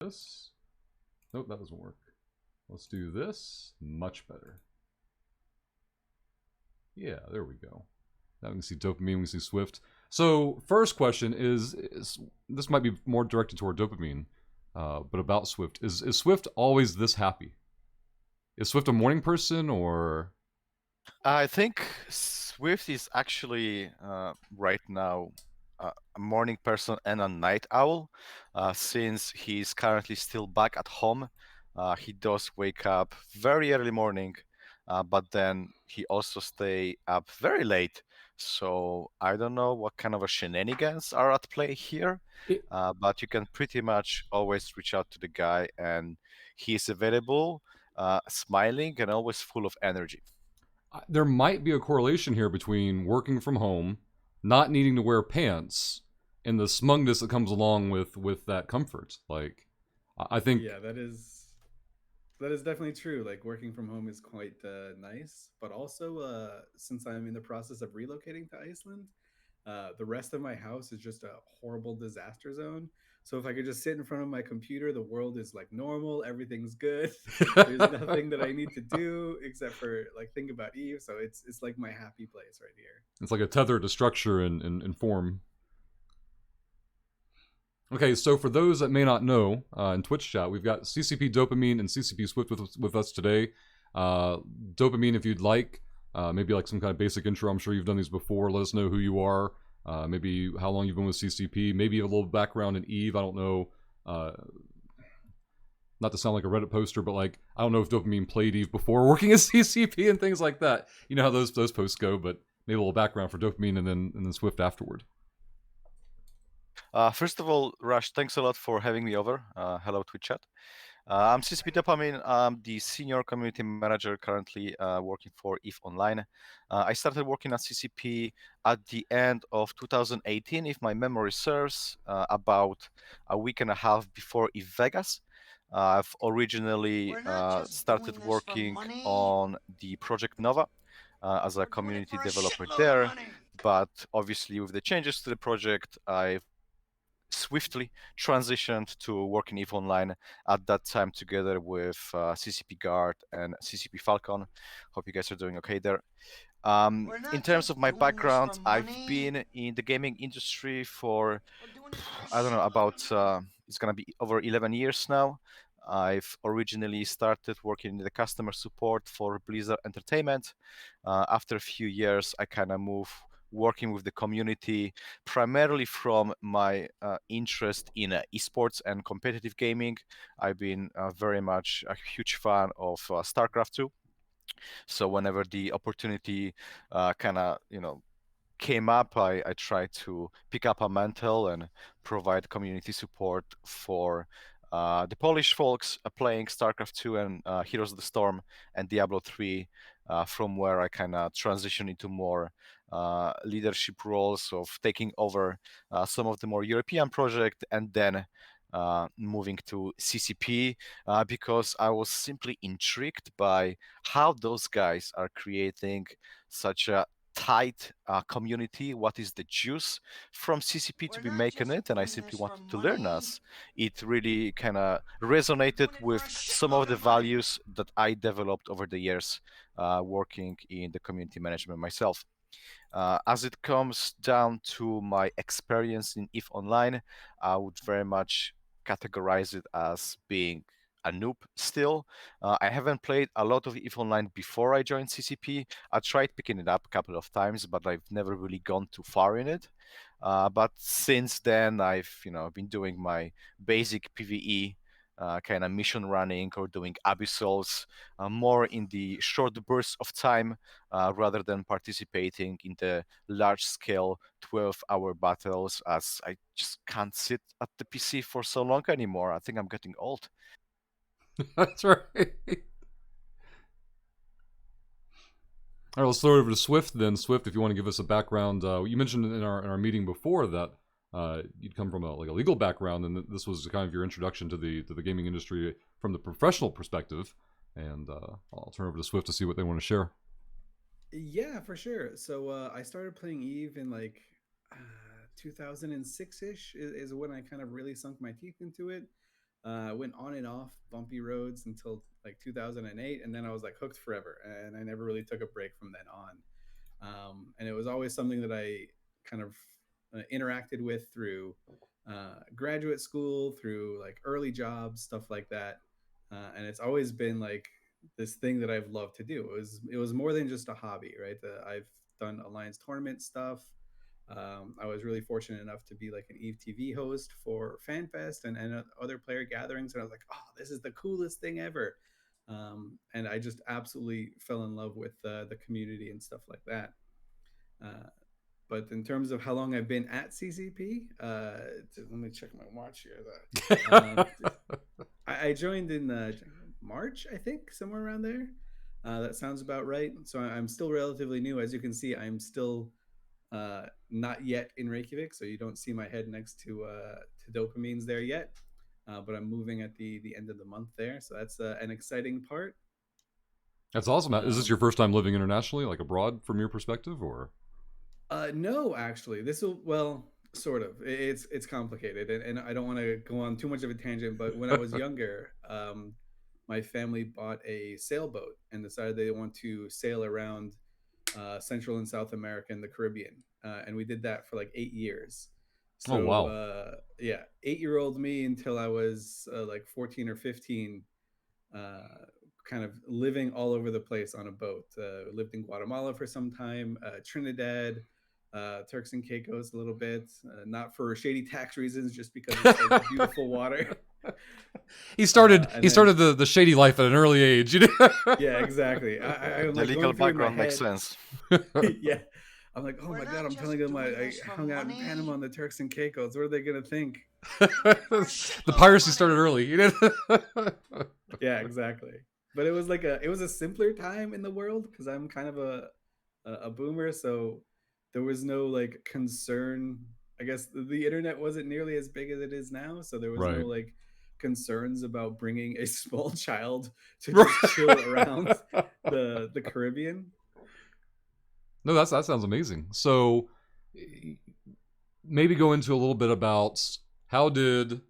this. Nope, that doesn't work. Let's do this. Much better. Yeah, there we go. Now we can see dopamine, we can see Swift. So, first question is this might be more directed toward dopamine, but about Swift. Is Swift always this happy? Is Swift a morning person, or I think Swift is actually right now a morning person and a night owl. Since he's currently still back at home, he does wake up very early morning, but then he also stay up very late. So I don't know what kind of a shenanigans are at play here, it, but you can pretty much always reach out to the guy, and he's available, smiling, and always full of energy. there might be a correlation here between working from home, not needing to wear pants, and the smugness that comes along with that comfort. Like, I think Yeah, that is definitely true. Like working from home is quite nice, but also since I'm in the process of relocating to Iceland, the rest of my house is just a horrible disaster zone. So if I could just sit in front of my computer, the world is like normal, everything's good. There's nothing that I need to do except for like think about Eve. So it's like my happy place right here. it's like a tether to structure and form. Okay, so for those that may not know, in Twitch chat, we've got CCP Dopamine and CCP Swift with us today. Dopamine, if you'd like, maybe like some kind of basic intro. I'm sure you've done these before. Let us know who you are, maybe how long you've been with CCP, maybe a little background in Eve. I don't know. Not to sound like a Reddit poster, but like I don't know if Dopamine played Eve before working at CCP and things like that. You know how those posts go, but maybe a little background for Dopamine and then Swift afterward. First of all, Rush, thanks a lot for having me over. Hello, Twitch chat. I'm CCP Dopamine. I'm the senior community manager currently working for EVE Online. I started working at CCP at the end of 2018, if my memory serves, about a week and a half before EVE Vegas. I've originally We're not just started doing this for working money. on the Project Nova as a We're doing it community for a developer shitload of there. money. But obviously, with the changes to the project, I've swiftly transitioned to working EVE Online at that time together with CCP Guard and CCP Falcon. Hope you guys are doing okay there. We're In not terms just of my doing this for background, I've money. been in the gaming industry for, We're doing it for a I don't know, shitload about, of money. it's going to be over 11 years now. I've originally started working in the customer support for Blizzard Entertainment. After a few years, I kind of moved working with the community, primarily from my interest in esports and competitive gaming. I've been very much a huge fan of StarCraft 2. So whenever the opportunity kind of, came up, I tried to pick up a mantle and provide community support for the Polish folks playing StarCraft 2 and Heroes of the Storm and Diablo 3, from where I kind of transitioned into more leadership roles of taking over some of the more European project, and then moving to CCP because I was simply intrigued by how those guys are creating such a tight community. What is the juice from CCP to We're be not making just it? And I doing simply this for wanted to learn money. as it really kind of We're resonated doing it for with a some of shitload the of money. values that I developed over the years working in the community management myself. As it comes down to my experience in EVE Online, I would very much categorize it as being a noob still. I haven't played a lot of EVE Online before I joined CCP. I tried picking it up a couple of times, but I've never really gone too far in it. But since then, I've been doing my basic PVE kind of mission running or doing abyssals more in the short bursts of time rather than participating in the large scale 12-hour battles, as I just can't sit at the PC for so long anymore. I think I'm getting old. That's right. All right, let's throw it over to Swift then. Swift, if you want to give us a background, you mentioned in our meeting before that you'd come from a legal background, and this was kind of your introduction to the gaming industry from the professional perspective. And I'll turn over to Swift to see what they want to share. Yeah, for sure. So I started playing Eve in like 2006 ish is when I kind of really sunk my teeth into it. Went on and off bumpy roads until like 2008, and then I was like hooked forever, and I never really took a break from then on. And it was always something that I kind of interacted with through graduate school, through like early jobs, stuff like that. And it's always been like this thing that I've loved to do. It was more than just a hobby, right? I've done Alliance tournament stuff. I was really fortunate enough to be like an Eve TV host for FanFest and other player gatherings, and I was like, oh, this is the coolest thing ever. And I just absolutely fell in love with the community and stuff like that. Uh, but in terms of how long I've been at CCP, let me check my watch here. I joined in March, I think, somewhere around there. That sounds about right. So I'm still relatively new. As you can see, I'm still not yet in Reykjavik, so you don't see my head next to Dopamines there yet. But I'm moving at the end of the month there, so that's an exciting part. That's awesome. Is this your first time living internationally, like abroad, from your perspective, or? No, actually, this will sort of. It's complicated, and I don't want to go on too much of a tangent. But when I was younger, my family bought a sailboat and decided they want to sail around Central and South America and the Caribbean, and we did that for like 8 years. So Oh wow! yeah, 8-year-old me until I was like 14 or 15. Kind of living all over the place on a boat. Lived in Guatemala for some time, Trinidad, Turks and Caicos a little bit, not for shady tax reasons, just because it's like beautiful water. He started Then, the shady life at an early age. You know? yeah, exactly. I'm The like legal going through in my background makes head. sense. Yeah, I'm like, oh We're my god, not I'm just telling them I doing this for hung out in money. Panama on the Turks and Caicos. What are they gonna think? The piracy started early. You know? Yeah, exactly. But it was a simpler time in the world because I'm kind of a boomer, so there was no like concern. I guess the internet wasn't nearly as big as it is now, so there was no Right. like concerns about bringing a small child to just chill around the Caribbean. No, that sounds amazing. So maybe go into a little bit about how did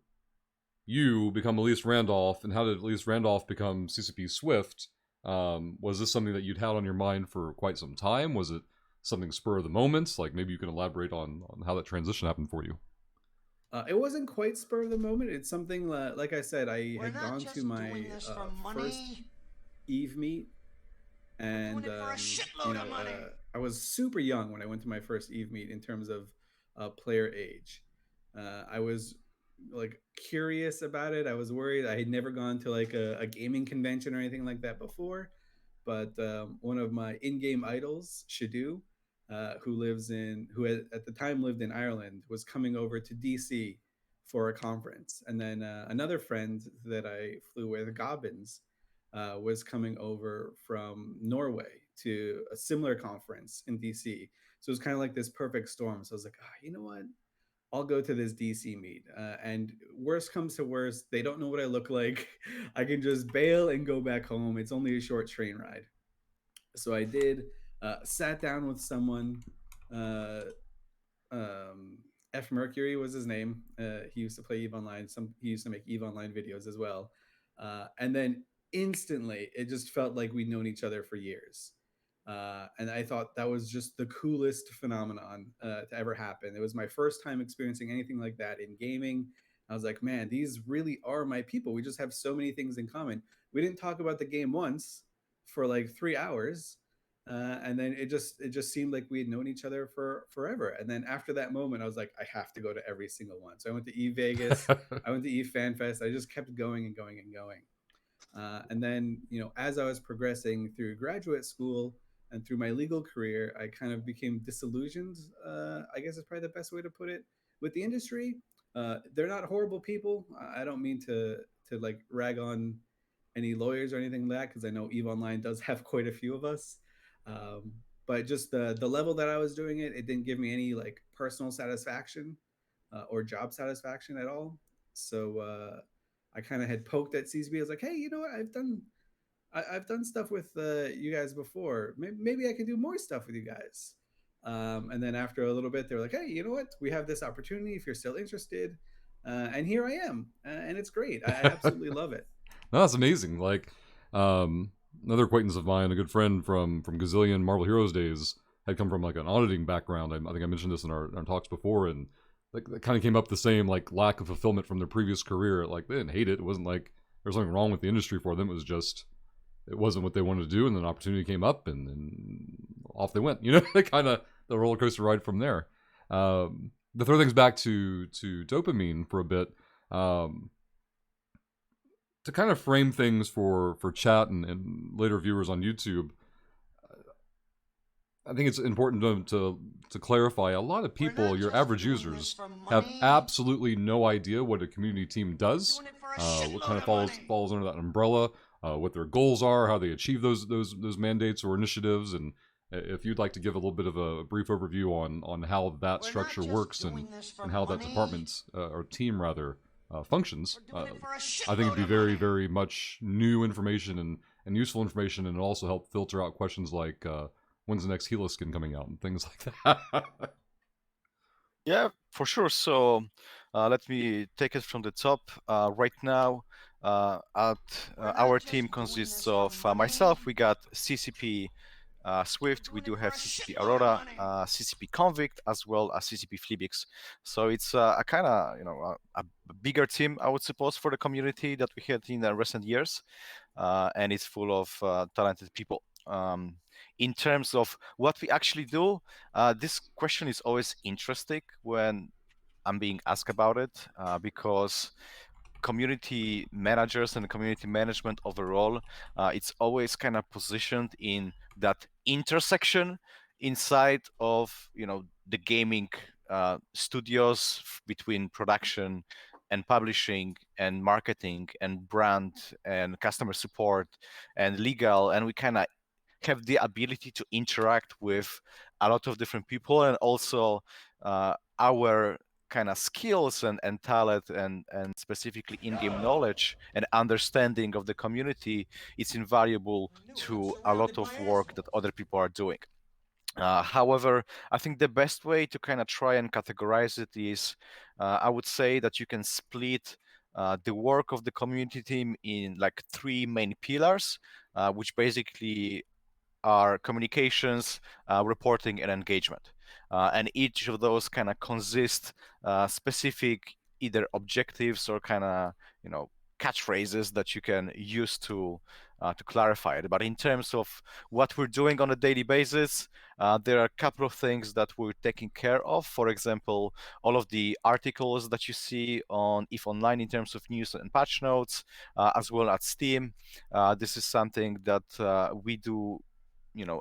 you become Elise Randolph, and how did Elise Randolph become CCP Swift? Was this something that you'd had on your mind for quite some time? Was it something spur of the moment? Like maybe you can elaborate on how that transition happened for you. It wasn't quite spur of the moment. It's something like I said, I We're had not gone just to doing my this for first money. Eve meet, We're doing and it for a shitload of money. I was super young when I went to my first Eve meet in terms of player age. I was like curious about it. I was worried. I had never gone to like a gaming convention or anything like that before, but one of my in-game idols, Shadu, who at the time lived in Ireland, was coming over to DC for a conference, and then another friend that I flew with, Gobbins, was coming over from Norway to a similar conference in DC. So it was kind of like this perfect storm. So I was like, you know what? I'll go to this DC meet. And worst comes to worst, they don't know what I look like. I can just bail and go back home. It's only a short train ride. So I did, sat down with someone. Uh, F Mercury was his name. He used to play Eve Online. He used to make Eve Online videos as well. And then instantly, it just felt like we'd known each other for years. And I thought that was just the coolest phenomenon to ever happen. It was my first time experiencing anything like that in gaming. I was like, man, these really are my people. We just have so many things in common. We didn't talk about the game once for like 3 hours, and then it just seemed like we had known each other for forever. And then after that moment, I was like, I have to go to every single one. So I went to Eve Vegas, I went to Eve FanFest. I just kept going and going and going. And then, as I was progressing through graduate school and through my legal career, I kind of became disillusioned. I guess is probably the best way to put it, with the industry. They're not horrible people. I don't mean to like rag on any lawyers or anything like that, because I know Eve Online does have quite a few of us. Um, but just the level that I was doing it, it didn't give me any like personal satisfaction or job satisfaction at all. So I kind of had poked at CCP. I was like, hey, you know what? I've done stuff with you guys before. Maybe I can do more stuff with you guys. And then after a little bit, they were like, hey, you know what? We have this opportunity if you're still interested. And here I am, and it's great. I absolutely love it. No, that's amazing. Like, another acquaintance of mine, a good friend from Gazillion Marvel Heroes days, had come from like an auditing background. I think I mentioned this in our talks before, and like that kind of came up the same like lack of fulfillment from their previous career. Like they didn't hate it. It wasn't like there was something wrong with the industry for them. It was just it wasn't what they wanted to do, and then an opportunity came up, and off they went. You know, kind of the roller coaster ride from there. To throw things back to dopamine for a bit. To kind of frame things for chat and later viewers on YouTube, I think it's important to clarify. A lot of people, your average users, have absolutely no idea what a community team does, what kind of falls under that umbrella, what their goals are, how they achieve those mandates or initiatives, and if you'd like to give a little bit of a brief overview on how that structure works and how that department or team rather functions, I think it'd be very, very much new information and useful information, and it'll also help filter out questions like when's the next Hela skin coming out and things like that. Yeah, for sure. So let me take it from the top. Right now, our team consists of myself. We got CCP Swift. We do have CCP Aurora, CCP Convict, as well as CCP Fleabix. So it's a kind of a bigger team, I would suppose, for the community that we had in the recent years, and it's full of talented people. In terms of what we actually do, this question is always interesting when I'm being asked about it, because community managers and community management overall, it's always kind of positioned in that intersection inside of the gaming studios between production and publishing and marketing and brand and customer support and legal, and we kind of have the ability to interact with a lot of different people, and also our kind of skills and talent and specifically in-game knowledge and understanding of the community is invaluable to a lot of work that other people are doing. However, I think the best way to kind of try and categorize it is, I would say that you can split the work of the community team in like three main pillars, which basically are communications, reporting, and engagement. And each of those kind of consist specific either objectives or kind of catchphrases that you can use to clarify it. But in terms of what we're doing on a daily basis, there are a couple of things that we're taking care of. For example, all of the articles that you see on EVE Online in terms of news and patch notes, as well as Steam. This is something that we do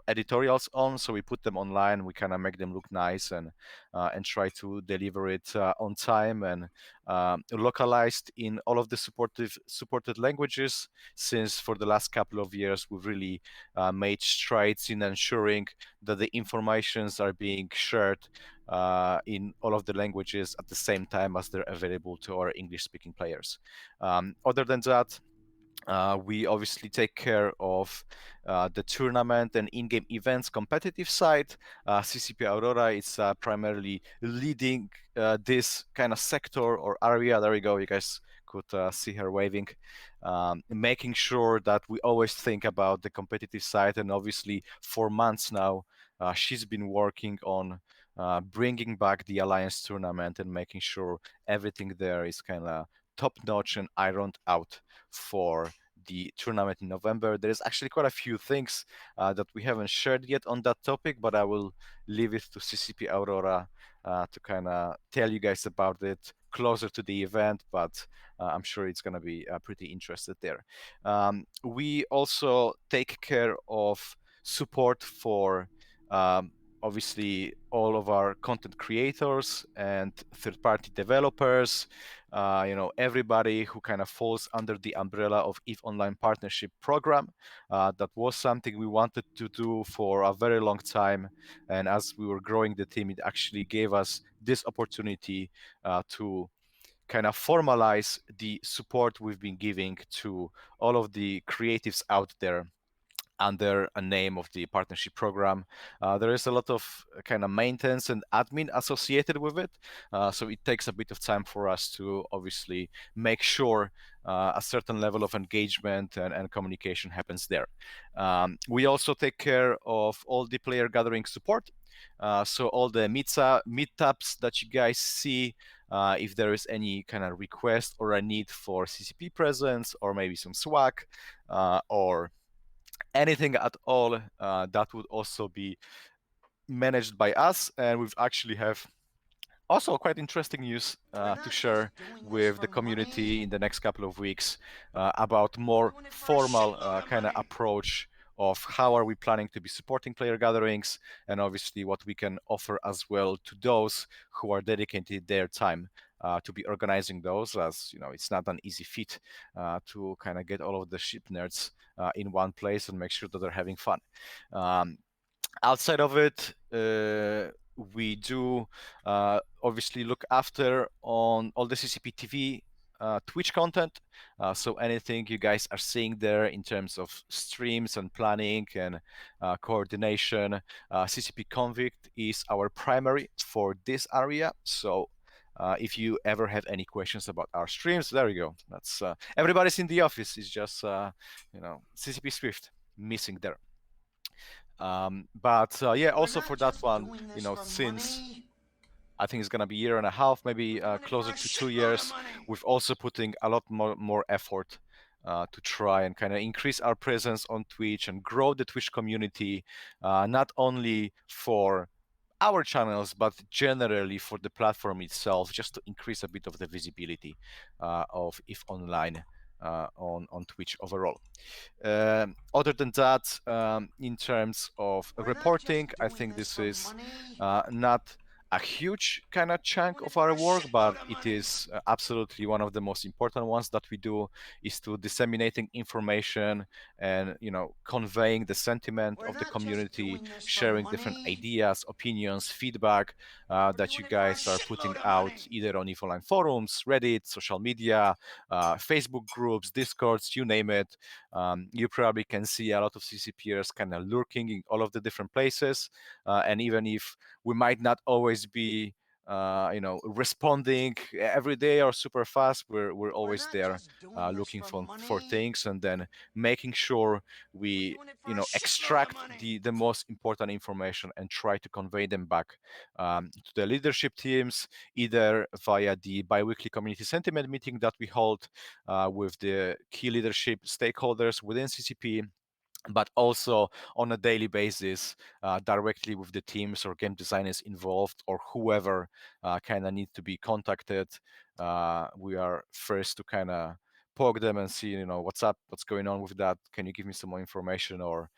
editorials on, so we put them online. We kind of make them look nice and try to deliver it on time and localized in all of the supported languages, since for the last couple of years we've really made strides in ensuring that the informations are being shared in all of the languages at the same time as they're available to our English speaking players. Other than that, we obviously take care of the tournament and in-game events competitive side. CCP Aurora is primarily leading this kind of sector or area. There we go. You guys could see her waving, making sure that we always think about the competitive side. And obviously, for months now, she's been working on bringing back the Alliance tournament and making sure everything there is kind of top-notch and ironed out for the tournament in November. There's actually quite a few things that we haven't shared yet on that topic, but I will leave it to CCP Aurora to kind of tell you guys about it closer to the event, but I'm sure it's going to be pretty interested there. We also take care of support for obviously all of our content creators and third-party developers, everybody who kind of falls under the umbrella of EVE Online Partnership Program. That was something we wanted to do for a very long time, and as we were growing the team, it actually gave us this opportunity to kind of formalize the support we've been giving to all of the creatives out there. under a name of the partnership program. There is a lot of kind of maintenance and admin associated with it, so it takes a bit of time for us to obviously make sure a certain level of engagement and communication happens there. We also take care of all the player gathering support, so all the meetups that you guys see, if there is any kind of request or a need for CCP presence or maybe some swag or anything at all, that would also be managed by us. And we've actually have also quite interesting news to share with the community in the next couple of weeks about more formal kind of approach of how are we planning to be supporting player gatherings, and obviously what we can offer as well to those who are dedicated their time to be organizing those, as you know, it's not an easy feat to kind of get all of the ship nerds in one place and make sure that they're having fun. Outside of it, we do obviously look after on all the CCP TV Twitch content. So anything you guys are seeing there in terms of streams and planning and coordination, CCP Convict is our primary for this area. So if you ever have any questions about our streams, there you go. That's everybody's in the office. It's just CCP Swift missing there. But yeah, also for that one, since I think it's gonna be a year and a half, maybe closer to 2 years, we've also putting a lot more effort to try and kind of increase our presence on Twitch and grow the Twitch community, not only for our channels, but generally for the platform itself, just to increase a bit of the visibility of EVE Online on Twitch overall. Other than that, in terms of reporting, I think this is not a huge kind of chunk of our work, but it is absolutely one of the most important ones that we do, is to disseminating information and conveying the sentiment of the community, sharing different ideas, opinions, feedback that you guys are putting out either on EVE Online forums, Reddit, social media, Facebook groups, Discords, you name it. You probably can see a lot of CCPers kind of lurking in all of the different places, and even if we might not always be responding every day or super fast, we're always there looking for things, and then making sure we extract the most important information and try to convey them back to the leadership teams, either via the bi-weekly community sentiment meeting that we hold with the key leadership stakeholders within CCP, but also on a daily basis directly with the teams or game designers involved or whoever kind of need to be contacted. We are first to kind of poke them and see, what's up, what's going on with that. Can you give me some more information? Or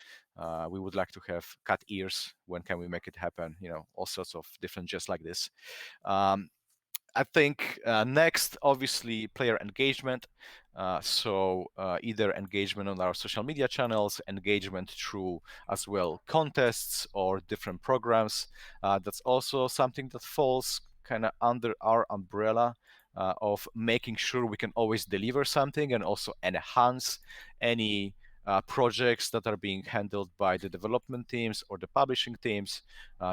we would like to have cut ears. When can we make it happen? All sorts of different just like this. I think next, obviously, player engagement. So either engagement on our social media channels, engagement through as well contests or different programs. That's also something that falls kind of under our umbrella of making sure we can always deliver something and also enhance any projects that are being handled by the development teams or the publishing teams,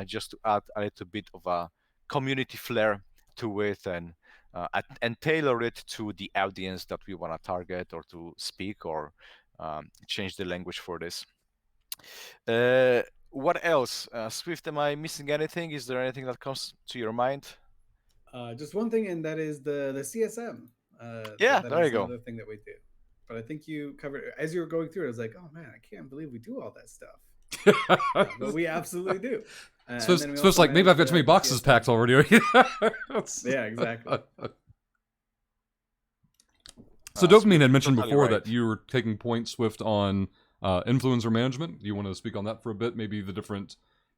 just to add a little bit of a community flair to it and tailor it to the audience that we want to target or to speak, or change the language for this. What else? Swift, am I missing anything? Is there anything that comes to your mind? Just one thing, and that is the CSM. Yeah, that there is you go. another thing that we do. But I think you covered, as you were going through it, I was like, oh man, I can't believe we do all that stuff. But we absolutely do. So it's like, maybe I've got too many boxes packed already. Yeah, exactly. So Dopamine had mentioned before that you were taking point, Swift, on influencer management. Do you want to speak on that for a bit? Maybe the different,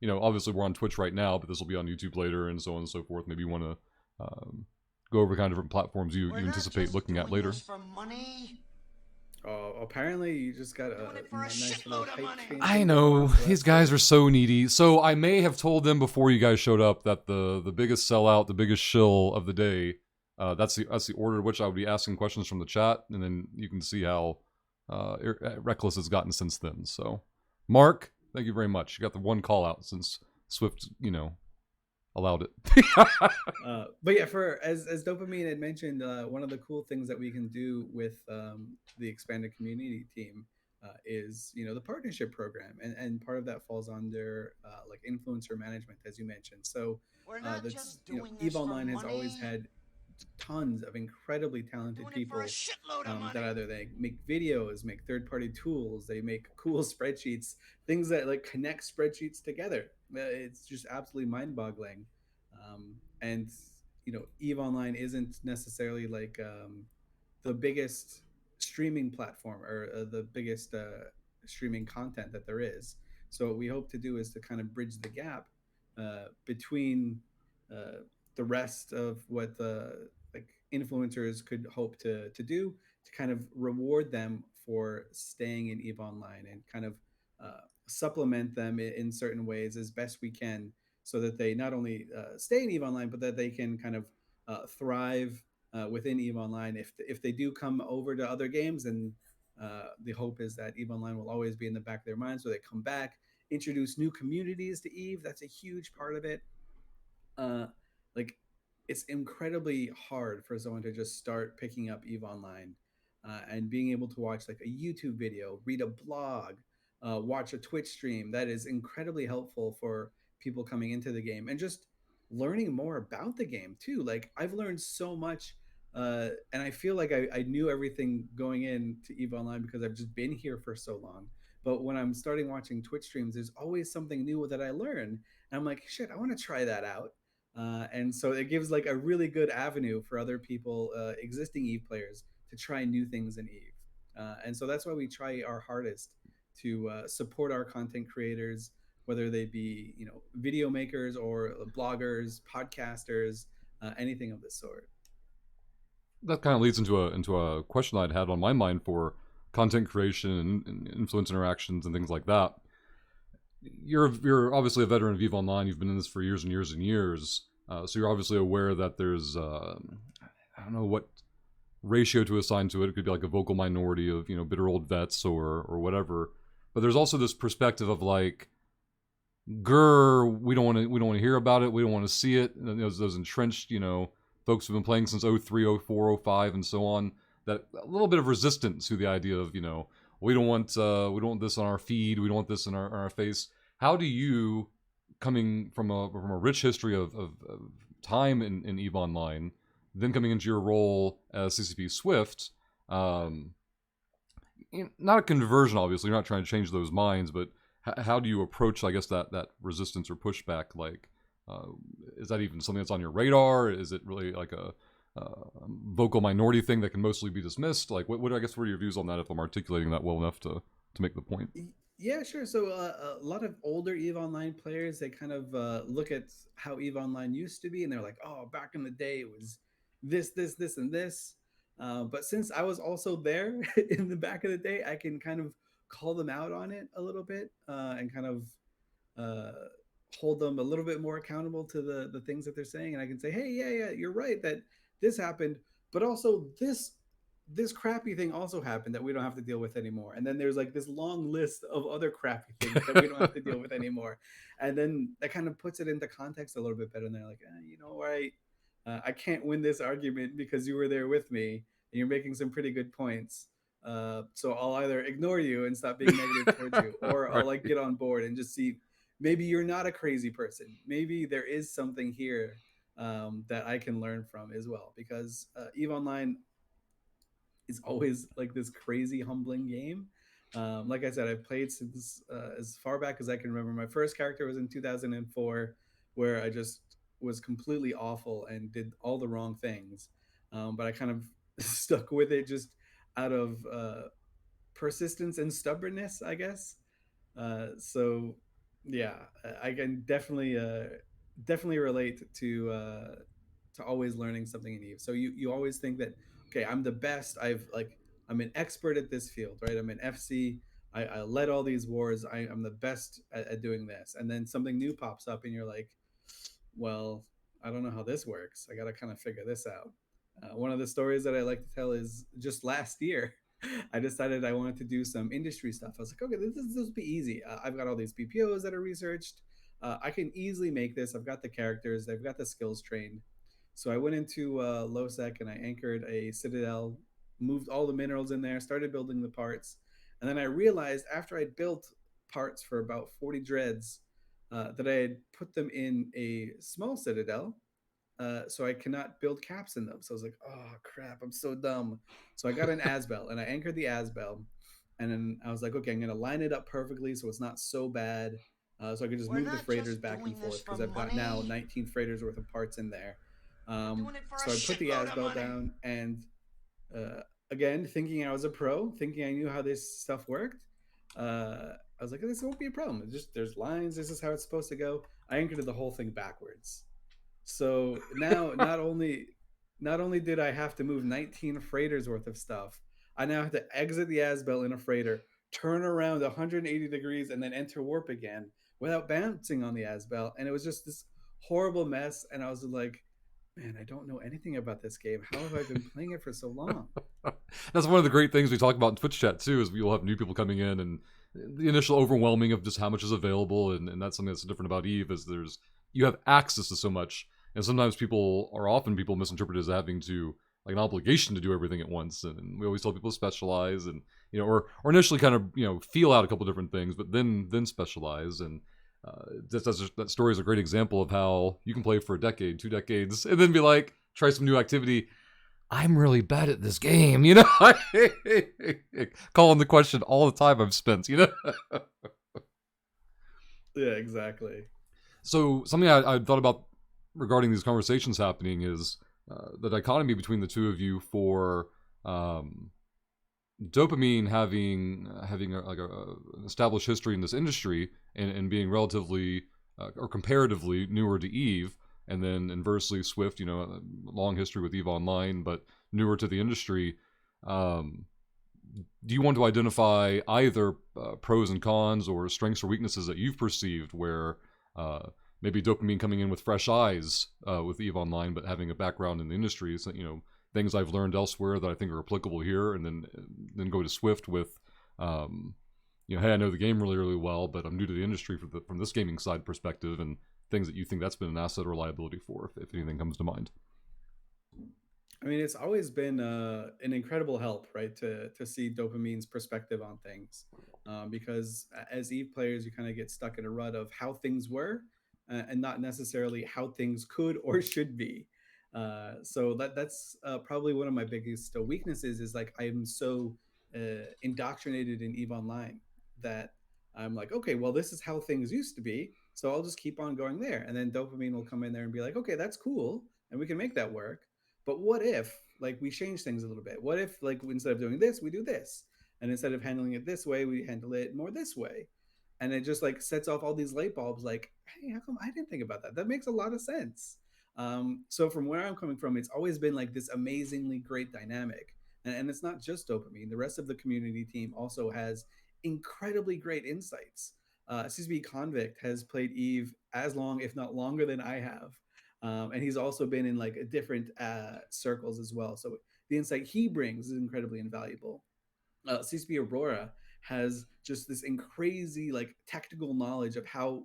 obviously we're on Twitch right now, but this will be on YouTube later and so on and so forth. Maybe you want to go over kind of different platforms you anticipate looking at later. Oh, apparently you just got a nice little pipe chain. I know, these guys are so needy. So I may have told them before you guys showed up that the biggest sellout, the biggest shill of the day, that's the order in which I would be asking questions from the chat, and then you can see how reckless it's gotten since then. So Mark, thank you very much. You got the one call out since Swift, allowed it. But yeah, for as Dopamine had mentioned, one of the cool things that we can do with the expanded community team is the partnership program, and part of that falls under like influencer management, as you mentioned. So We're not that's just doing Eve this for Online has always money. had tons of incredibly We're talented doing it for a people shitload of that money. either they make videos, make third-party tools, they make cool spreadsheets, things that like connect spreadsheets together. It's just absolutely mind-boggling. And Eve Online isn't necessarily like the biggest streaming platform or the biggest streaming content that there is. So what we hope to do is to kind of bridge the gap between uh, the rest of what the like influencers could hope to do to kind of reward them for staying in Eve Online and kind of supplement them in certain ways as best we can so that they not only stay in Eve Online but that they can kind of thrive within Eve Online. If they do come over to other games, then the hope is that Eve Online will always be in the back of their minds, so they come back, introduce new communities to Eve. That's a huge part of it. uh, like it's incredibly hard for someone to just start picking up Eve Online and being able to watch like a YouTube video, read a blog, watch a Twitch stream. That is incredibly helpful for people coming into the game and just learning more about the game too. Like I've learned so much. And I feel like I knew everything going into Eve Online because I've just been here for so long. But when I'm starting watching Twitch streams, there's always something new that I learn. And I'm like, shit, I want to try that out. And so it gives like a really good avenue for other people, existing Eve players, to try new things in Eve. And so that's why we try our hardest to support our content creators, whether they be video makers or bloggers, podcasters, anything of the sort. That kind of leads into a question I'd had on my mind for content creation and influence interactions and things like that. You're obviously a veteran of EVE Online. You've been in this for years and years and years. So you're obviously aware that there's I don't know what ratio to assign to it. It could be like a vocal minority of bitter old vets or whatever. But there's also this perspective of like, grr, we don't want to hear about it. We don't want to see it. And those entrenched folks who've been playing since 03, 04, 05, and so on. That a little bit of resistance to the idea of we don't want this on our feed. We don't want this in our face. How do you, coming from a rich history of time in EVE Online, then coming into your role as CCP Swift, not a conversion, obviously, you're not trying to change those minds, but how do you approach, I guess, that resistance or pushback? Like, is that even something that's on your radar? Is it really like a vocal minority thing that can mostly be dismissed? Like, what I guess, what are your views on that if I'm articulating that well enough to make the point? Yeah, sure. So a lot of older Eve Online players, they kind of look at how Eve Online used to be, and they're like, "Oh, back in the day, it was this, and this." But since I was also there in the back of the day, I can kind of call them out on it a little bit and kind of uh, hold them a little bit more accountable to the things that they're saying, and I can say, "Hey, yeah, you're right that this happened, but also this crappy thing also happened that we don't have to deal with anymore." And then there's like this long list of other crappy things that we don't have to deal with anymore. And then that kind of puts it into context a little bit better. And they're like, right, I can't win this argument because you were there with me and you're making some pretty good points. So I'll either ignore you and stop being negative towards you, or I'll Right. like get on board and just see maybe you're not a crazy person. Maybe there is something here that I can learn from as well. Because Eve Online is always like this crazy humbling game. Like I said, I've played since as far back as I can remember. My first character was in 2004, where I just was completely awful and did all the wrong things. But I kind of stuck with it just out of persistence and stubbornness, I guess. So yeah, I can definitely relate to always learning something in Eve. So you always think that, okay, I'm the best. I'm an expert at this field, right? I'm an FC. I led all these wars. I'm the best at doing this. And then something new pops up, and you're like, well, I don't know how this works. I got to kind of figure this out. One of the stories that I like to tell is just last year. I decided I wanted to do some industry stuff. I was like, okay, this will be easy. I've got all these BPOs that are researched. I can easily make this. I've got the characters. They've got the skills trained. So I went into LowSec and I anchored a citadel, moved all the minerals in there, started building the parts, and then I realized after I'd built parts for about 40 dreads that I had put them in a small citadel, so I cannot build caps in them. So I was like, oh crap, I'm so dumb. So I got an Asbel and I anchored the Asbel, and then I was like, okay, I'm gonna line it up perfectly so it's not so bad, so I could just We're move the not freighters just back and doing this forth for because I've got now money. 19 freighters worth of parts in there. We're doing it for a So I put the shitload of Asbel money. down, and again, thinking I was a pro, thinking I knew how this stuff worked. I was like, this won't be a problem. It's just there's lines. This is how it's supposed to go. I anchored the whole thing backwards. So now not only did I have to move 19 freighters worth of stuff, I now have to exit the Asbel in a freighter, turn around 180 degrees, and then enter warp again without bouncing on the Asbel. And it was just this horrible mess. And I was like, man, I don't know anything about this game. How have I been playing it for so long? That's one of the great things we talk about in Twitch chat too, is we'll have new people coming in, and the initial overwhelming of just how much is available, and that's something that's different about Eve, is you have access to so much, and sometimes people misinterpret it as having to, like, an obligation to do everything at once, and we always tell people to specialize, and or initially kind of feel out a couple different things, but then specialize, and that story is a great example of how you can play for a decade, 2 decades, and then be like, try some new activity. I'm really bad at this game, calling the question all the time I've spent, Yeah, exactly. So something I thought about regarding these conversations happening is the dichotomy between the two of you for Dopamine having an established history in this industry, and being relatively or comparatively newer to Eve, and then inversely Swift, a long history with Eve Online, but newer to the industry. Do you want to identify either pros and cons, or strengths or weaknesses that you've perceived where maybe Dopamine coming in with fresh eyes with Eve Online, but having a background in the industry, so, things I've learned elsewhere that I think are applicable here, and then go to Swift with, hey, I know the game really, really well, but I'm new to the industry from this gaming side perspective, and things that you think that's been an asset or liability for, if anything comes to mind. I mean, it's always been an incredible help, right, to see Dopamine's perspective on things, because as Eve players, you kind of get stuck in a rut of how things were, and not necessarily how things could or should be. So that's probably one of my biggest weaknesses, is like I'm so indoctrinated in Eve Online that I'm like, okay, well, this is how things used to be, so I'll just keep on going there, and then Dopamine will come in there and be like, okay, that's cool, and we can make that work, but what if like we change things a little bit? What if like instead of doing this, we do this? And instead of handling it this way, we handle it more this way. And it just like sets off all these light bulbs like, hey, how come I didn't think about that? That makes a lot of sense. So from where I'm coming from, it's always been like this amazingly great dynamic. And it's not just Dopamine. The rest of the community team also has incredibly great insights. CCP Convict has played Eve as long, if not longer, than I have, and he's also been in like different circles as well. So the insight he brings is incredibly invaluable. CCP Aurora has just this crazy like technical knowledge of how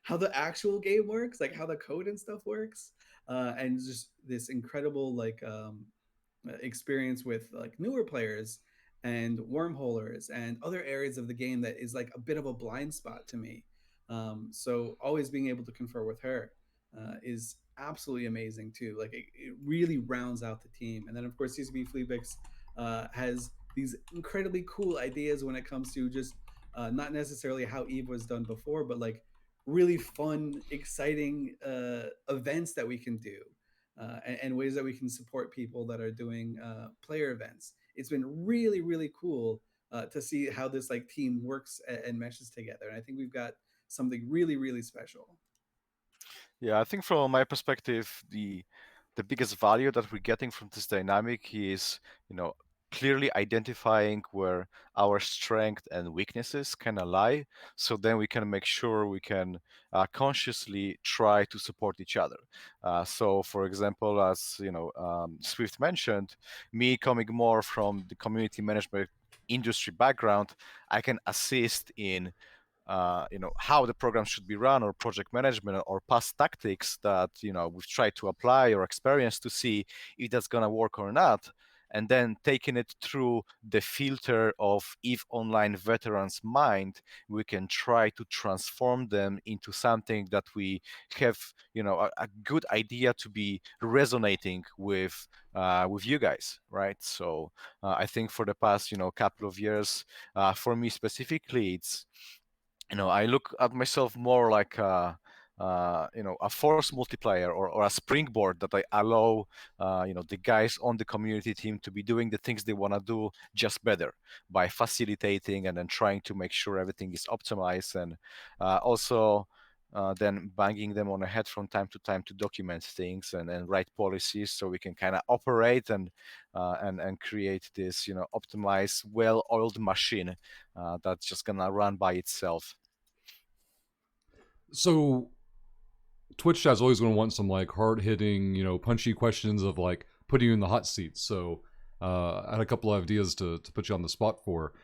the actual game works, like how the code and stuff works, and just this incredible like experience with like newer players and wormholers and other areas of the game that is like a bit of a blind spot to me. So always being able to confer with her is absolutely amazing too. Like it really rounds out the team. And then of course CCB Fleabix has these incredibly cool ideas when it comes to just not necessarily how Eve was done before, but like really fun, exciting events that we can do, and ways that we can support people that are doing player events. It's been really, really cool to see how this like team works and meshes together. And I think we've got something really, really special. Yeah, I think from my perspective, the biggest value that we're getting from this dynamic is, clearly identifying where our strength and weaknesses kind of lie, so then we can make sure we can consciously try to support each other. So for example, as Swift mentioned, me coming more from the community management industry background, I can assist in how the program should be run, or project management, or past tactics that we've tried to apply or experience to see if that's going to work or not, and then taking it through the filter of EVE Online veterans' mind, we can try to transform them into something that we have a good idea to be resonating with you guys, right? So I think for the past couple of years, for me specifically, it's I look at myself more like a force multiplier, or a springboard that I allow the guys on the community team to be doing the things they want to do just better, by facilitating and then trying to make sure everything is optimized, and also then banging them on the head from time to time to document things and write policies, so we can kind of operate and create this optimized, well-oiled machine that's just gonna run by itself. So Twitch chat's always going to want some like hard hitting, punchy questions of like putting you in the hot seat. So I had a couple of ideas to put you on the spot for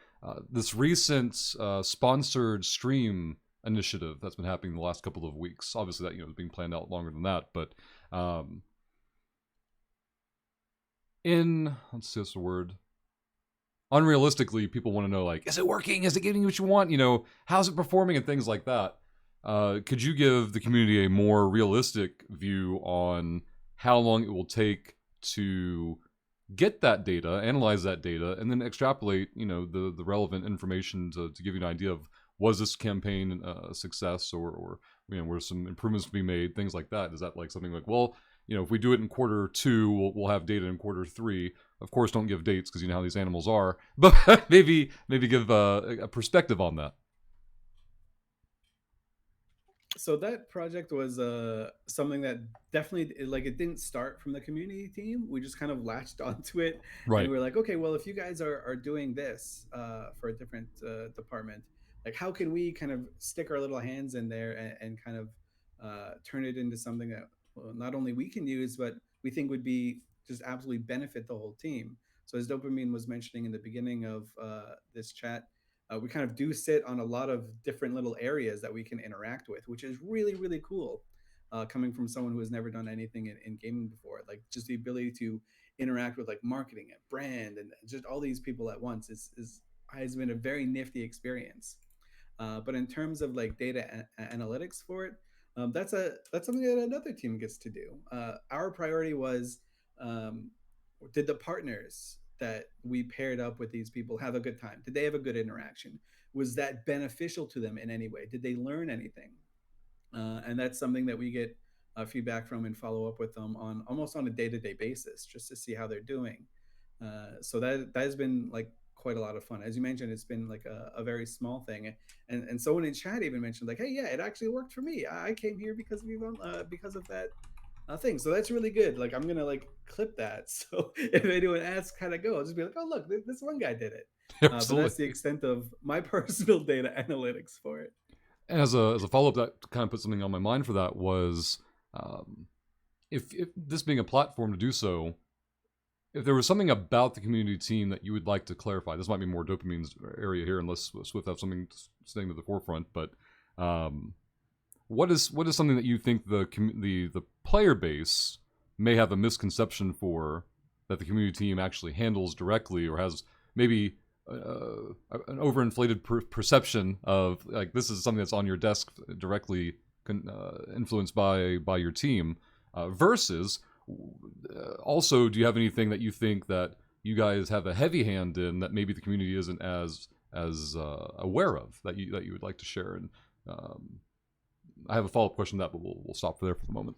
this recent sponsored stream initiative that's been happening the last couple of weeks. Obviously, that is being planned out longer than that, but let's see what's the word. Unrealistically, people want to know like, is it working? Is it getting you what you want? How's it performing and things like that. Could you give the community a more realistic view on how long it will take to get that data, analyze that data, and then extrapolate, the relevant information to give you an idea of, was this campaign a success, or were some improvements to be made, things like that? Is that like something like, well, if we do it in quarter 2, we'll have data in quarter 3. Of course, don't give dates because you know how these animals are, but maybe give a perspective on that. So that project was something that definitely, it didn't start from the community team. We just kind of latched onto it, Right. and we're like, okay, well, if you guys are doing this for a different department, like how can we kind of stick our little hands in there and kind of turn it into something that, well, not only we can use, but we think would be just absolutely benefit the whole team. So as Dopamine was mentioning in the beginning of this chat, we kind of do sit on a lot of different little areas that we can interact with, which is really, really cool. Coming from someone who has never done anything in gaming before, like just the ability to interact with like marketing and brand and just all these people at once has been a very nifty experience. But in terms of like data analytics for it, that's something that another team gets to do. Our priority was, did the partners that we paired up with these people have a good time? Did they have a good interaction? Was that beneficial to them in any way? Did they learn anything? And that's something that we get feedback from and follow up with them on almost on a day-to-day basis, just to see how they're doing. So that has been like quite a lot of fun. As you mentioned, it's been like a very small thing, and someone in chat even mentioned like, hey, yeah, it actually worked for me. I came here because of that thing. So that's really good. Like I'm gonna like clip that. So if anyone asks how to go, I'll just be like, oh look, this one guy did it. But that's the extent of my personal data analytics for it. And as a follow-up, that kind of put something on my mind for that was, if this being a platform to do so, if there was something about the community team that you would like to clarify, this might be more Dopamine's area here, unless Swift have something staying to the forefront. But what is something that you think the player base may have a misconception for, that the community team actually handles directly, or has maybe an overinflated perception of, like, this is something that's on your desk directly influenced by your team, versus also, do you have anything that you think that you guys have a heavy hand in that maybe the community isn't as aware of, that you would like to share? And I have a follow-up question to that, but we'll stop there for the moment.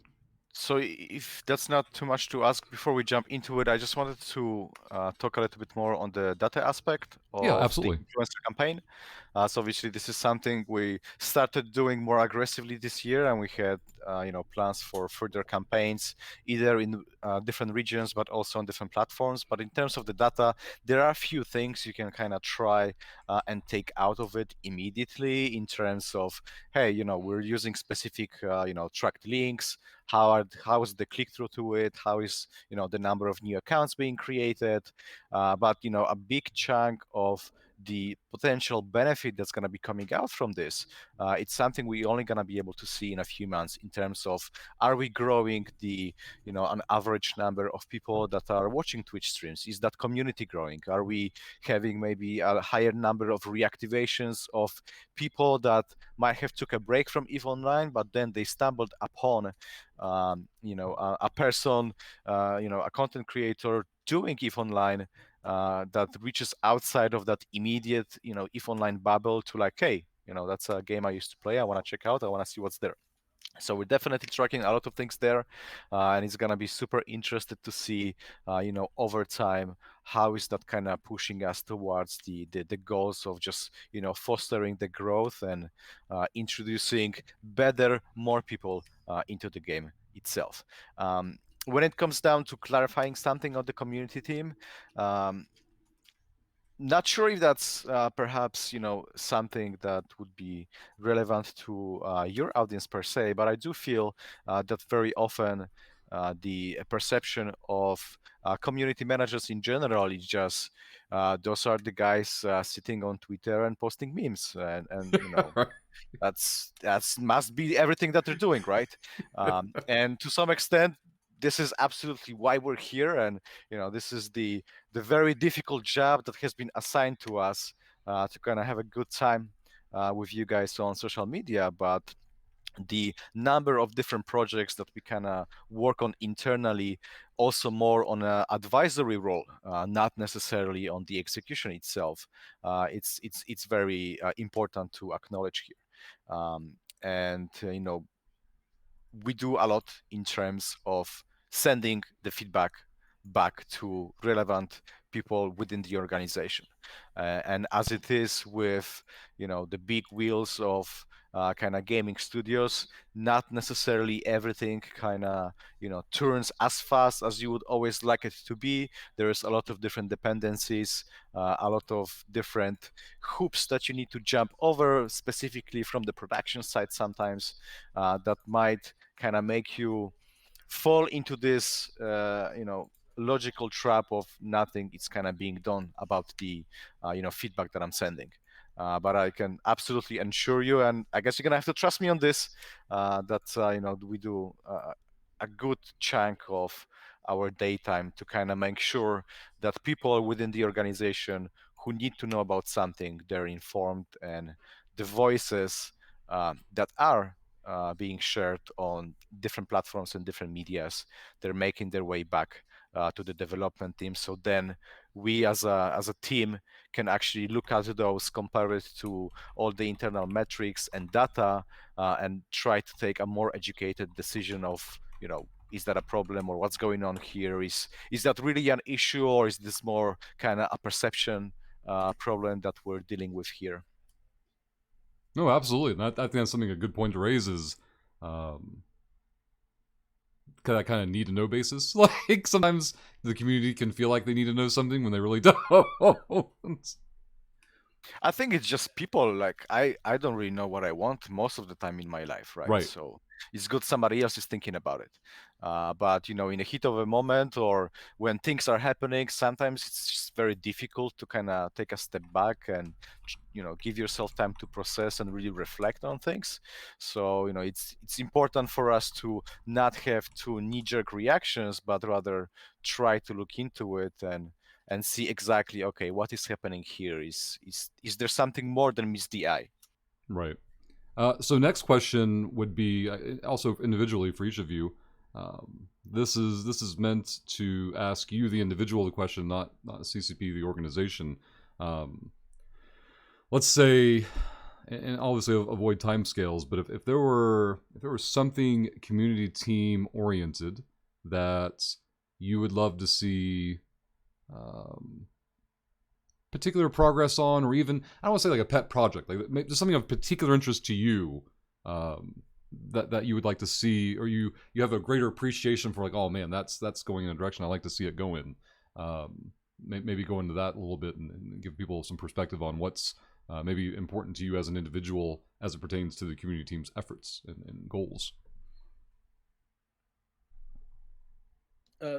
So if that's not too much to ask, before we jump into it, I just wanted to talk a little bit more on the data aspect of Yeah, absolutely. the influencer campaign. So obviously this is something we started doing more aggressively this year, and we had plans for further campaigns, either in different regions but also on different platforms. But in terms of the data, there are a few things you can kind of try and take out of it immediately, in terms of, hey, we're using specific tracked links. How is the click-through to it? How is the number of new accounts being created? But a big chunk of the potential benefit that's going to be coming out from this, it's something we're only going to be able to see in a few months, in terms of, are we growing the an average number of people that are watching Twitch streams? Is that community growing? Are we having maybe a higher number of reactivations of people that might have took a break from EVE Online, but then they stumbled upon a person, a content creator doing EVE Online, that reaches outside of that immediate, EVE Online bubble, to like, hey, that's a game I used to play. I want to check out. I want to see what's there. So we're definitely tracking a lot of things there, and it's gonna be super interested to see, over time, how is that kind of pushing us towards the goals of just fostering the growth and introducing better, more people into the game itself. When it comes down to clarifying something on the community team, not sure if that's perhaps something that would be relevant to your audience per se, but I do feel that very often the perception of community managers in general is just those are the guys sitting on Twitter and posting memes, and Right. that's must be everything that they're doing, right? And to some extent, this is absolutely why we're here, and this is the very difficult job that has been assigned to us, to kind of have a good time with you guys on social media. But the number of different projects that we kind of work on internally, also more on an advisory role, not necessarily on the execution itself. It's very important to acknowledge here. And we do a lot in terms of sending the feedback back to relevant people within the organization. And as it is with the big wheels of kind of gaming studios, not necessarily everything kind of turns as fast as you would always like it to be. There's a lot of different dependencies, a lot of different hoops that you need to jump over, specifically from the production side sometimes, that might kind of make you fall into this logical trap of nothing is kind of being done about the feedback that I'm sending. But I can absolutely assure you, and I guess you're gonna have to trust me on this, that we do a good chunk of our daytime to kind of make sure that people within the organization who need to know about something, they're informed, and the voices that are being shared on different platforms and different medias, they're making their way back to the development team. So then we as a team can actually look at those, compare it to all the internal metrics and data, and try to take a more educated decision of, is that a problem, or what's going on here? Is that really an issue, or is this more kind of a perception problem that we're dealing with here? No, absolutely. And I think that's something, a good point to raise is that kind of need to know basis. Like sometimes the community can feel like they need to know something when they really don't. I think it's just people, like, I don't really know what I want most of the time in my life, right? Right. So it's good somebody else is thinking about it. But in the heat of a moment, or when things are happening, sometimes it's just very difficult to kind of take a step back and give yourself time to process and really reflect on things. So it's important for us to not have two knee-jerk reactions, but rather try to look into it and see exactly, okay, what is happening here? Is there something more than meets the eye? Right. So next question would be also individually for each of you. This is meant to ask you, the individual, the question, not CCP, the organization. Let's say, and obviously avoid timescales, but if there were something community team oriented that you would love to see particular progress on, or even I don't want to say like a pet project, like just something of particular interest to you, that you would like to see, or you have a greater appreciation for, like, oh man, that's going in a direction I like to see it go in. Maybe go into that a little bit and give people some perspective on what's maybe important to you as an individual as it pertains to the community team's efforts and goals.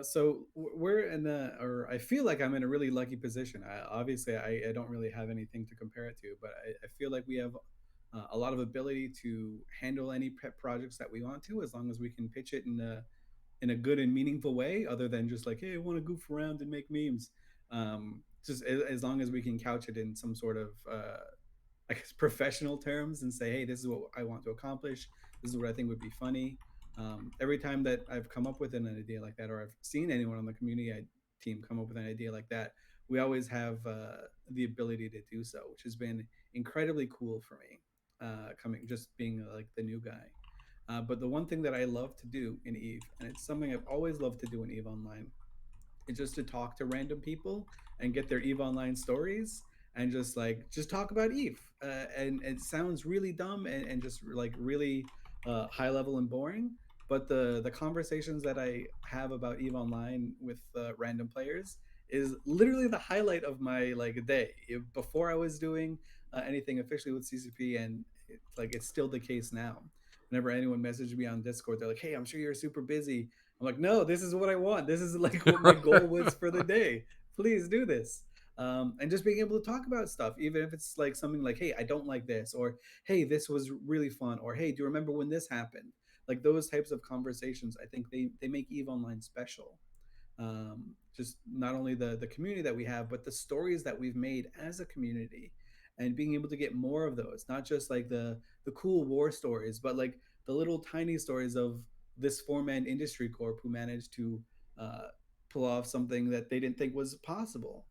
So we're in or I feel like I'm in a really lucky position. I don't really have anything to compare it to, but I feel like we have a lot of ability to handle any pet projects that we want to, as long as we can pitch it in a good and meaningful way, other than just like, hey, I want to goof around and make memes. Just as long as we can couch it in some sort of I guess professional terms and say, hey, this is what I want to accomplish. This is what I think would be funny. Every time that I've come up with an idea like that, or I've seen anyone on the community team come up with an idea like that, we always have the ability to do so, which has been incredibly cool for me. Coming just being like the new guy. But the one thing that I love to do in Eve, and it's something I've always loved to do in Eve Online, is just to talk to random people and get their Eve Online stories and just talk about Eve. And it sounds really dumb and just like really high level and boring. But the conversations that I have about Eve Online with random players is literally the highlight of my like day. Before I was doing anything officially with CCP, and it's still the case now. Whenever anyone messages me on Discord, they're like, "Hey, I'm sure you're super busy." I'm like, no, this is what I want. This is like what my goal was for the day. Please do this. And just being able to talk about stuff, even if it's like something like, hey, I don't like this, or hey, this was really fun, or hey, do you remember when this happened? Like those types of conversations, I think they make Eve Online special. Just not only the community that we have, but the stories that we've made as a community, and being able to get more of those, not just like the cool war stories, but like the little tiny stories of this four-man industry corp who managed to uh, pull off something that they didn't think was possible.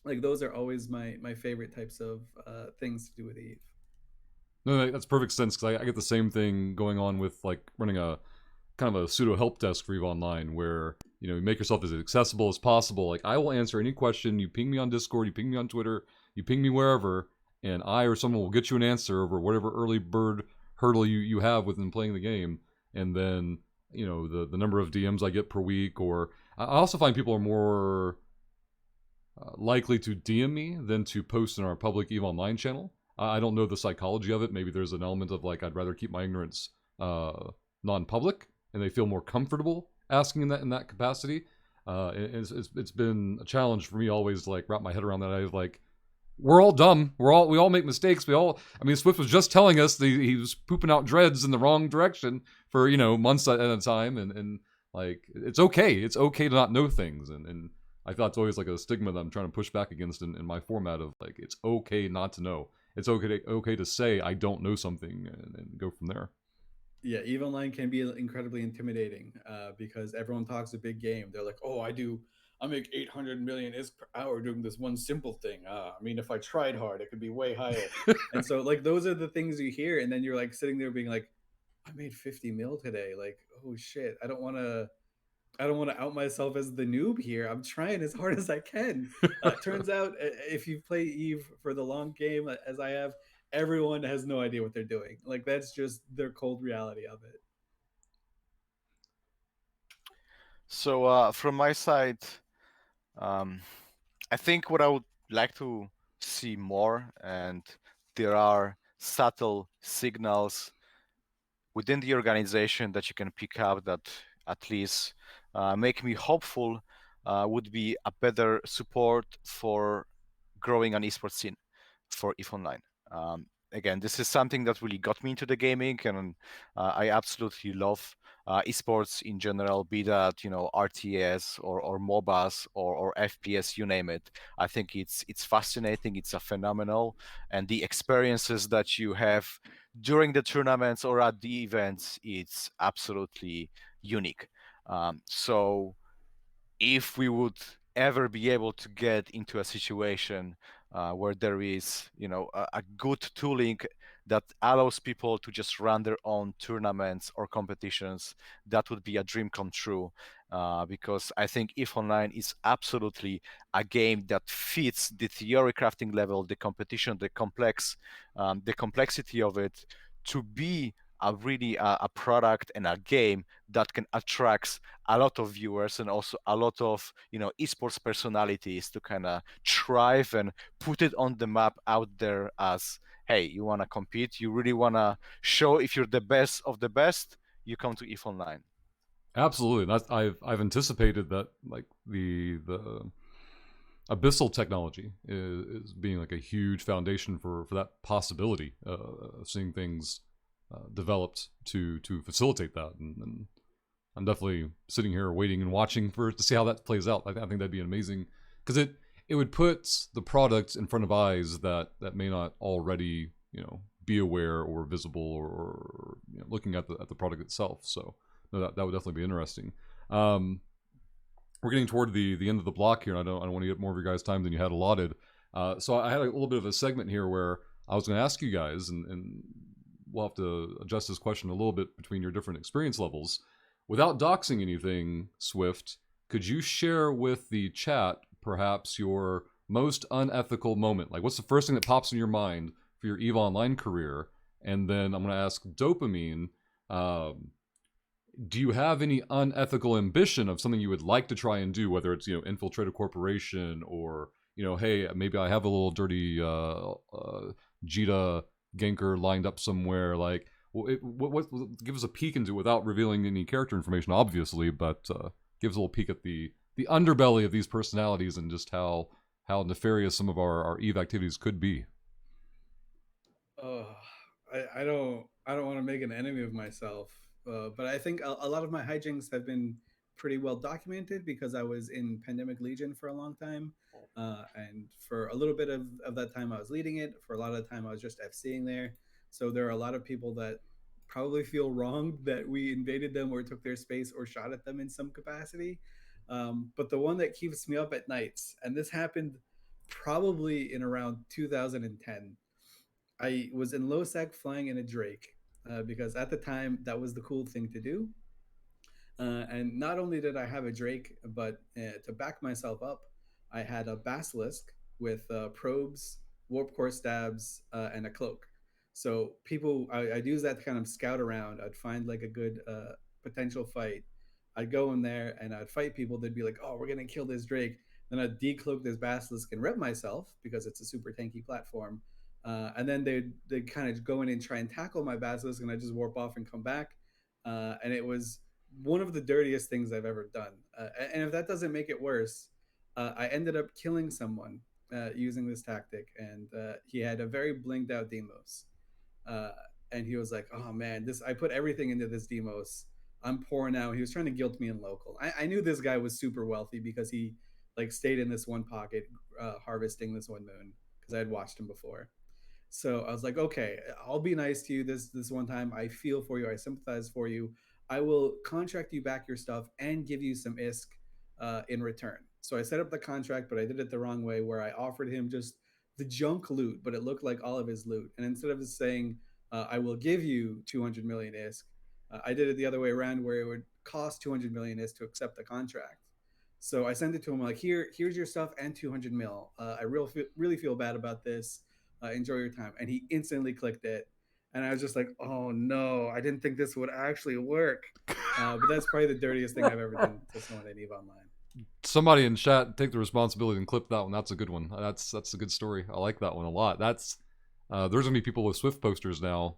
Like those are always my favorite types of things to do with Eve. No, that's perfect sense, because I get the same thing going on with like running a kind of a pseudo help desk for Eve Online, where you make yourself as accessible as possible. Like, I will answer any question. You ping me on Discord, you ping me on Twitter, you ping me wherever, and I or someone will get you an answer over whatever early bird hurdle you have within playing the game. And then the number of DMs I get per week, or I also find people are more likely to DM me than to post in our public Eve Online channel. I don't know the psychology of it. Maybe there's an element of like, I'd rather keep my ignorance non-public, and they feel more comfortable asking in that capacity. It's been a challenge for me always to like wrap my head around that. I was like, we're all dumb. We all make mistakes. I mean, Swift was just telling us that he was pooping out dreads in the wrong direction for months at a time, and like, it's okay. It's okay to not know things, and I thought it's always like a stigma that I'm trying to push back against in my format of like, it's okay not to know. It's okay to say I don't know something, and go from there. Yeah, Eve Online can be incredibly intimidating because everyone talks a big game. They're like, "Oh, I make 800 million is per hour doing this one simple thing. I mean, if I tried hard, it could be way higher." And so, like, those are the things you hear, and then you're like sitting there being like, "I made 50 mil today. Like, oh shit, I don't want to out myself as the noob here. I'm trying as hard as I can." Turns out, if you play Eve for the long game, as I have, everyone has no idea what they're doing. Like that's just their cold reality of it. So from my side, um, I think what I would like to see more, and there are subtle signals within the organization that you can pick up that at least make me hopeful, would be a better support for growing an esports scene for EVE Online. Again, this is something that really got me into the gaming, and I absolutely love esports in general, be that RTS or MOBAs or FPS, you name it. I think it's fascinating, it's a phenomenal, and the experiences that you have during the tournaments or at the events, it's absolutely unique. So if we would ever be able to get into a situation where there is a good tooling that allows people to just run their own tournaments or competitions, that would be a dream come true. Because I think EVE Online is absolutely a game that fits the theory crafting level, the competition, the complexity of it, to be a product and a game that can attract a lot of viewers and also a lot of esports personalities to kind of thrive and put it on the map out there as, hey, you want to compete, you really want to show if you're the best of the best, you come to EVE Online. Absolutely. I've anticipated that, like the abyssal technology is being like a huge foundation for that possibility of seeing things developed to facilitate that, and I'm definitely sitting here waiting and watching to see how that plays out. I think that'd be amazing, because it would put the product in front of eyes that may not already be aware or visible, or looking at the product itself. So no, that would definitely be interesting. We're getting toward the end of the block here, and I don't want to get more of your guys' time than you had allotted. So I had a little bit of a segment here where I was going to ask you guys, and we'll have to adjust this question a little bit between your different experience levels. Without doxing anything, Swift, could you share with the chat perhaps your most unethical moment? Like, what's the first thing that pops in your mind for your EVE Online career? And then I'm going to ask Dopamine, do you have any unethical ambition of something you would like to try and do, whether it's infiltrate a corporation, or hey, maybe I have a little dirty Jita ganker lined up somewhere. Like, what give us a peek into, without revealing any character information, obviously, but give us a little peek at the underbelly of these personalities and just how nefarious some of our EVE activities could be. Oh, I don't want to make an enemy of myself, but I think a lot of my hijinks have been pretty well documented because I was in Pandemic Legion for a long time, and for a little bit of that time I was leading it. For a lot of the time I was just FCing there. So there are a lot of people that probably feel wronged that we invaded them or took their space or shot at them in some capacity. But the one that keeps me up at nights, and this happened probably in around 2010. I was in Losec flying in a Drake, because at the time that was the cool thing to do. And not only did I have a Drake, but to back myself up, I had a Basilisk with probes, warp core stabs, and a cloak. So I'd use that to kind of scout around. I'd find like a good potential fight. I'd go in there and I'd fight people. They'd be like, "Oh, we're gonna kill this Drake." Then I'd decloak this Basilisk and rep myself because it's a super tanky platform. And then they'd kind of go in and try and tackle my Basilisk, and I just warp off and come back. And it was one of the dirtiest things I've ever done. And if that doesn't make it worse, I ended up killing someone using this tactic, and he had a very blinged out Demos. Uh, and he was like, "Oh man, this I put everything into this Demos. I'm poor now." He was trying to guilt me in local. I knew this guy was super wealthy because he like stayed in this one pocket, harvesting this one moon, because I had watched him before. So I was like, okay, I'll be nice to you this one time. I feel for you. I sympathize for you. I will contract you back your stuff and give you some ISK in return. So I set up the contract, but I did it the wrong way, where I offered him just the junk loot, but it looked like all of his loot. And instead of just saying, I will give you 200 million ISK, I did it the other way around, where it would cost 200 million ISK to accept the contract. So I sent it to him like, here's your stuff and 200 mil. I really feel bad about this. Enjoy your time. And he instantly clicked it. And I was just like, oh no, I didn't think this would actually work. But that's probably the dirtiest thing I've ever done to someone at EVE Online. Somebody in chat take the responsibility and clip that one. That's a good one. That's a good story. I like that one a lot. That's there's gonna be people with Swift posters now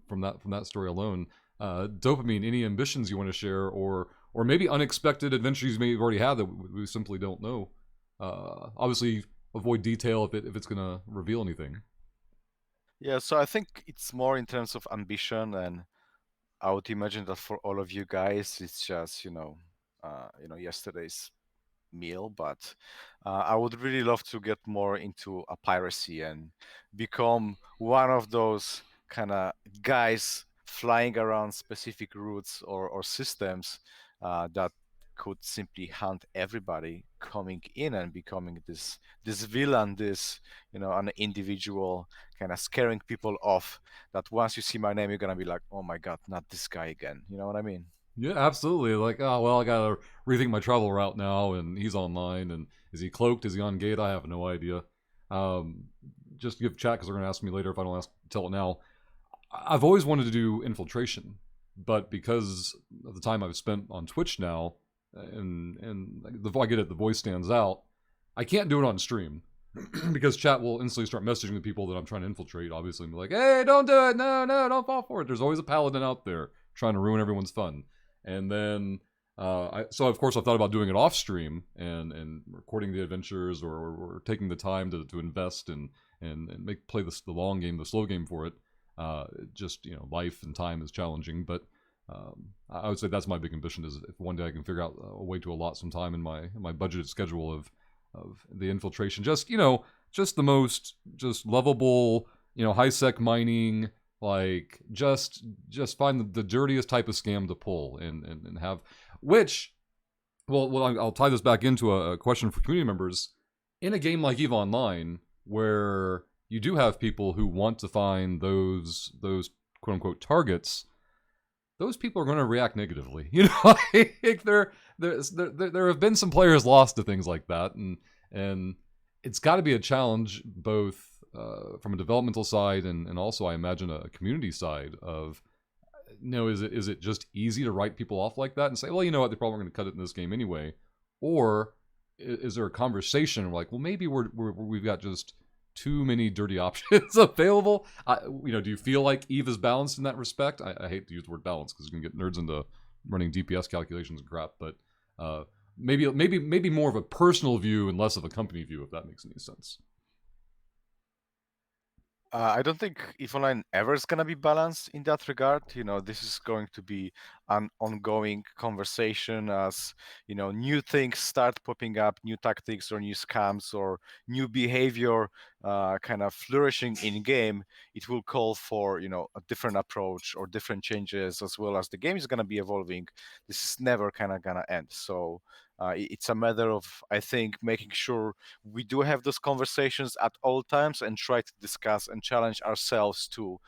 from that story alone. Dopamine, any ambitions you want to share, or maybe unexpected adventures you may have already had that we simply don't know? Obviously, avoid detail if it's gonna reveal anything. Yeah, so I think it's more in terms of ambition, and I would imagine that for all of you guys, it's just yesterday's meal. But I would really love to get more into a piracy and become one of those kind of guys flying around specific routes or systems that could simply hunt everybody coming in and becoming this villain, this an individual, kind of scaring people off. That once you see my name, you're gonna be like, oh my god, not this guy again. You know what I mean? Yeah, absolutely. Like, oh well, I gotta rethink my travel route now, and he's online, and is he cloaked? Is he on gate? I have no idea. Um, just to give chat because they're gonna ask me later if I don't tell it now. I've always wanted to do infiltration, but because of the time I've spent on Twitch now, and I get it, the voice stands out. I can't do it on stream because chat will instantly start messaging the people that I'm trying to infiltrate. Obviously, and be like, "Hey, don't do it! No, don't fall for it." There's always a paladin out there trying to ruin everyone's fun. And then, so of course I've thought about doing it off stream and recording the adventures or taking the time to invest and play the long game, the slow game for it. Just life and time is challenging, but I would say that's my big ambition. Is if one day I can figure out a way to allot some time in my budgeted schedule of the infiltration, just the most lovable, high sec mining. Like, just find the dirtiest type of scam to pull and have, which, well, I'll tie this back into a question for community members. In a game like EVE Online, where you do have people who want to find those quote unquote targets, those people are going to react negatively. Like there have been some players lost to things like that, and it's got to be a challenge both. From a developmental side and also I imagine a community side of, is it just easy to write people off like that and say, well, you know what, they probably going to cut it in this game anyway, or is there a conversation like, well, maybe we've got just too many dirty options available? Do you feel like EVE is balanced in that respect? I hate to use the word balance because you can get nerds into running DPS calculations and crap, but maybe more of a personal view and less of a company view, if that makes any sense. I don't think EVE Online ever is going to be balanced in that regard. This is going to be an ongoing conversation as, new things start popping up, new tactics or new scams or new behavior kind of flourishing in game. It will call for, a different approach or different changes, as well as the game is going to be evolving. This is never kind of going to end. So it's a matter of, I think, making sure we do have those conversations at all times and try to discuss and challenge ourselves to,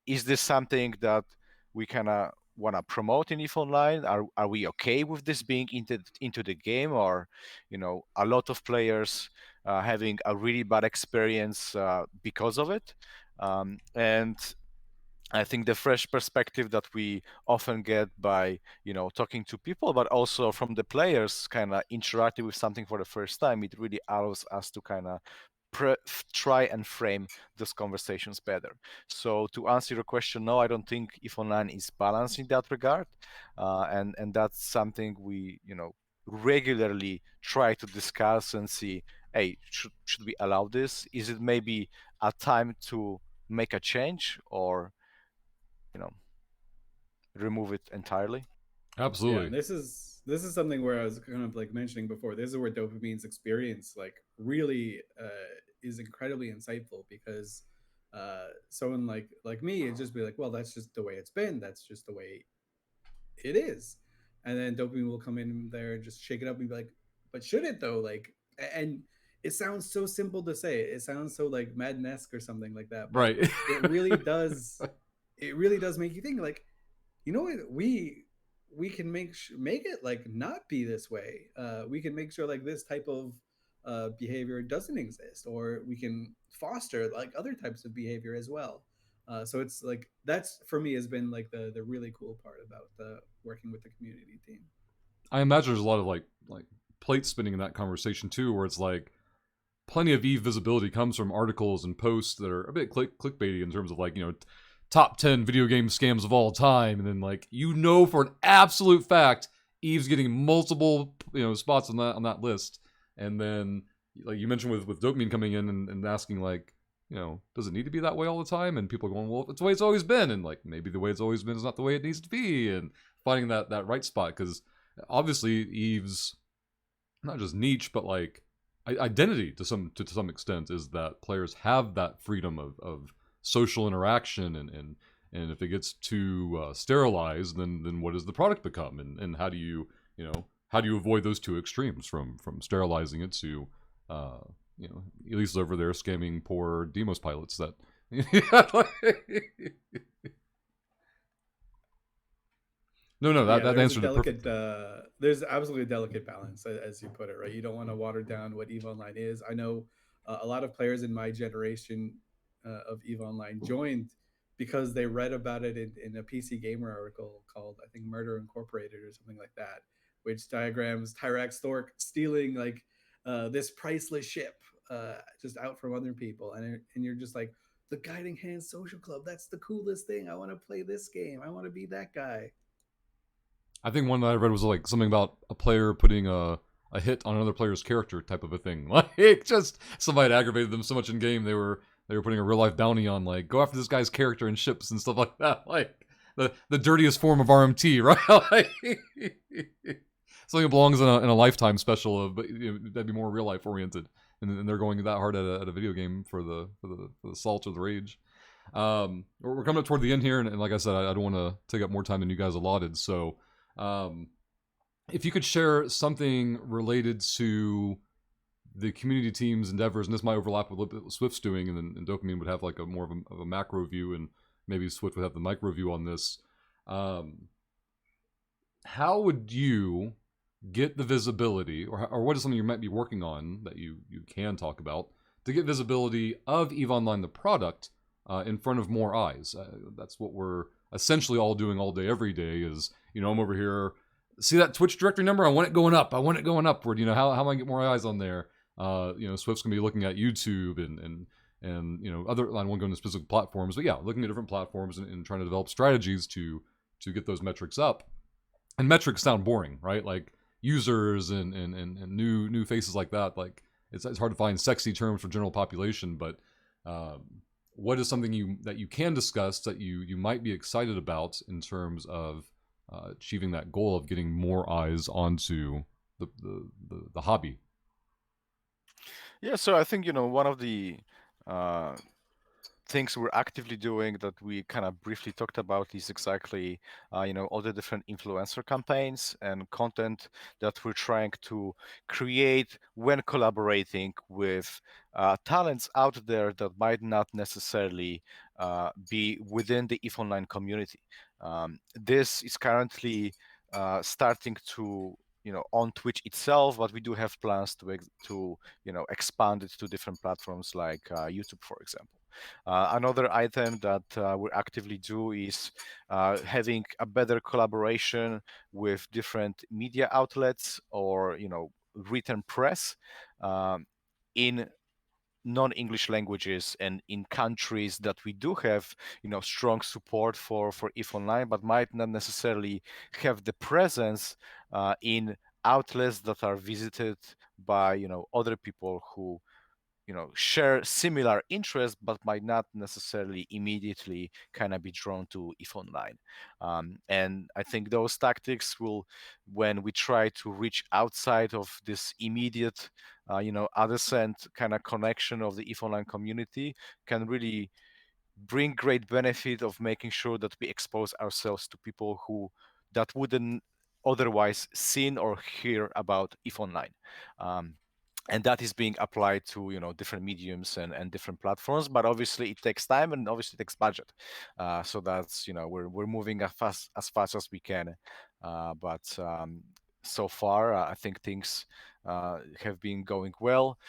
is this something that we kind of want to promote in EVE Online? Are we okay with this being into the game? Or, a lot of players having a really bad experience because of it. And I think the fresh perspective that we often get by, talking to people, but also from the players kind of interacting with something for the first time, it really allows us to kind of try and frame those conversations better. So to answer your question, no, I don't think EVE Online is balanced in that regard. And that's something we, regularly try to discuss and see, hey, should we allow this? Is it maybe a time to make a change, or remove it entirely? Absolutely. Yeah, this is something where I was kind of like mentioning before. This is where Dopamine's experience really is incredibly insightful, because someone like me, it'd just be like, well, that's just the way it's been. That's just the way it is. And then Dopamine will come in there and just shake it up and be like, but should it though? And it sounds so simple to say. It sounds so like Madden-esque or something like that. But Right. it really does. It really does make you think, like, what, we can make it like not be this way. We can make sure like this type of behavior doesn't exist, or we can foster like other types of behavior as well. So it's like, that's for me has been like the really cool part about working with the community team. I imagine there's a lot of like plate spinning in that conversation too, where it's like plenty of EVE visibility comes from articles and posts that are a bit clickbaity in terms of like, top 10 video game scams of all time, and then like, for an absolute fact EVE's getting multiple spots on that list, and then like you mentioned with Dopamine coming in and asking like, does it need to be that way all the time? And people are going, well, it's the way it's always been, and like maybe the way it's always been is not the way it needs to be, and finding that right spot, because obviously EVE's not just niche, but like identity to some extent is that players have that freedom of social interaction, and if it gets too sterilized, then what does the product become, and how do you how do you avoid those two extremes from sterilizing it to, Elise's over there scamming poor Demos pilots that. No, that there's answered it perfectly. There's absolutely a delicate balance, as you put it, right? You don't want to water down what EVE Online is. I know a lot of players in my generation of EVE Online joined because they read about it in a PC Gamer article called, I think, Murder Incorporated or something like that, which diagrams Tyrax Thork stealing like this priceless ship just out from other people, and you're just like, the Guiding Hand Social Club, that's the coolest thing. I want to play this game. I want to be that guy. I think one that I read was like something about a player putting a hit on another player's character type of a thing. Like, just somebody had aggravated them so much in game they were putting a real life bounty on, like, go after this guy's character and ships and stuff like that. Like the dirtiest form of RMT, right? Like, something that belongs in a Lifetime special of, but that'd be more real life oriented. And they're going that hard at a video game for the salt or the rage. We're coming up toward the end here, and like I said, I don't want to take up more time than you guys allotted. So, if you could share something related to the community team's endeavors, and this might overlap with what Swift's doing, and Dopamine would have like a more of a macro view, and maybe Swift would have the micro view on this. How would you get the visibility, or what is something you might be working on that you can talk about to get visibility of EVE Online, the product, in front of more eyes? That's what we're essentially all doing all day, every day. Is I'm over here, see that Twitch directory number? I want it going up. I want it going upward. How am I get more eyes on there? Swift's gonna be looking at YouTube and other. I won't go into specific platforms, but yeah, looking at different platforms and trying to develop strategies to get those metrics up. And metrics sound boring, right? Like users and new faces like that. Like it's hard to find sexy terms for general population, but what is something that you can discuss that you might be excited about in terms of achieving that goal of getting more eyes onto the hobby? Yeah, so I think one of the things we're actively doing that we kind of briefly talked about is exactly all the different influencer campaigns and content that we're trying to create when collaborating with talents out there that might not necessarily be within the EVE Online community. This is currently starting to on Twitch itself, but we do have plans to expand it to different platforms like YouTube, for example. Another item that we actively do is having a better collaboration with different media outlets or written press in non-English languages and in countries that we do have strong support for EVE Online, but might not necessarily have the presence in outlets that are visited by other people who share similar interests but might not necessarily immediately kind of be drawn to EVE Online. And I think those tactics will, when we try to reach outside of this immediate adjacent kind of connection of the EVE Online community, can really bring great benefit of making sure that we expose ourselves to people that wouldn't otherwise seen or hear about EVE Online. And that is being applied to different mediums and different platforms, but obviously it takes time and obviously it takes budget. So that's we're moving as fast as we can, but so far I think things have been going well.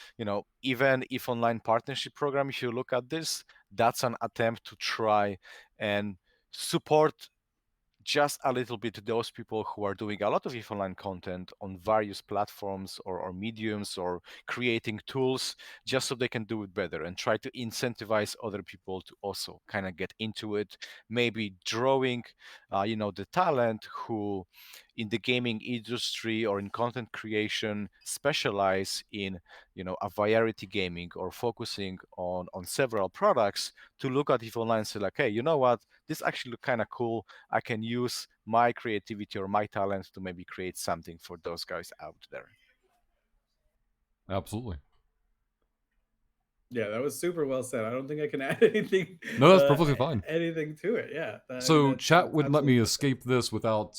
Even if online partnership program, if you look at this, that's an attempt to try and support just a little bit those people who are doing a lot of EVE Online content on various platforms or mediums, or creating tools just so they can do it better, and try to incentivize other people to also kind of get into it, maybe drawing the talent who in the gaming industry or in content creation specialize in a variety gaming or focusing on several products, to look at EVE Online and say like, hey, you know what, this actually look kind of cool. I can use my creativity or my talent to maybe create something for those guys out there. Absolutely. Yeah, that was super well said. I don't think I can add anything. No, that's perfectly fine. Anything to it, yeah. So chat wouldn't let me escape this without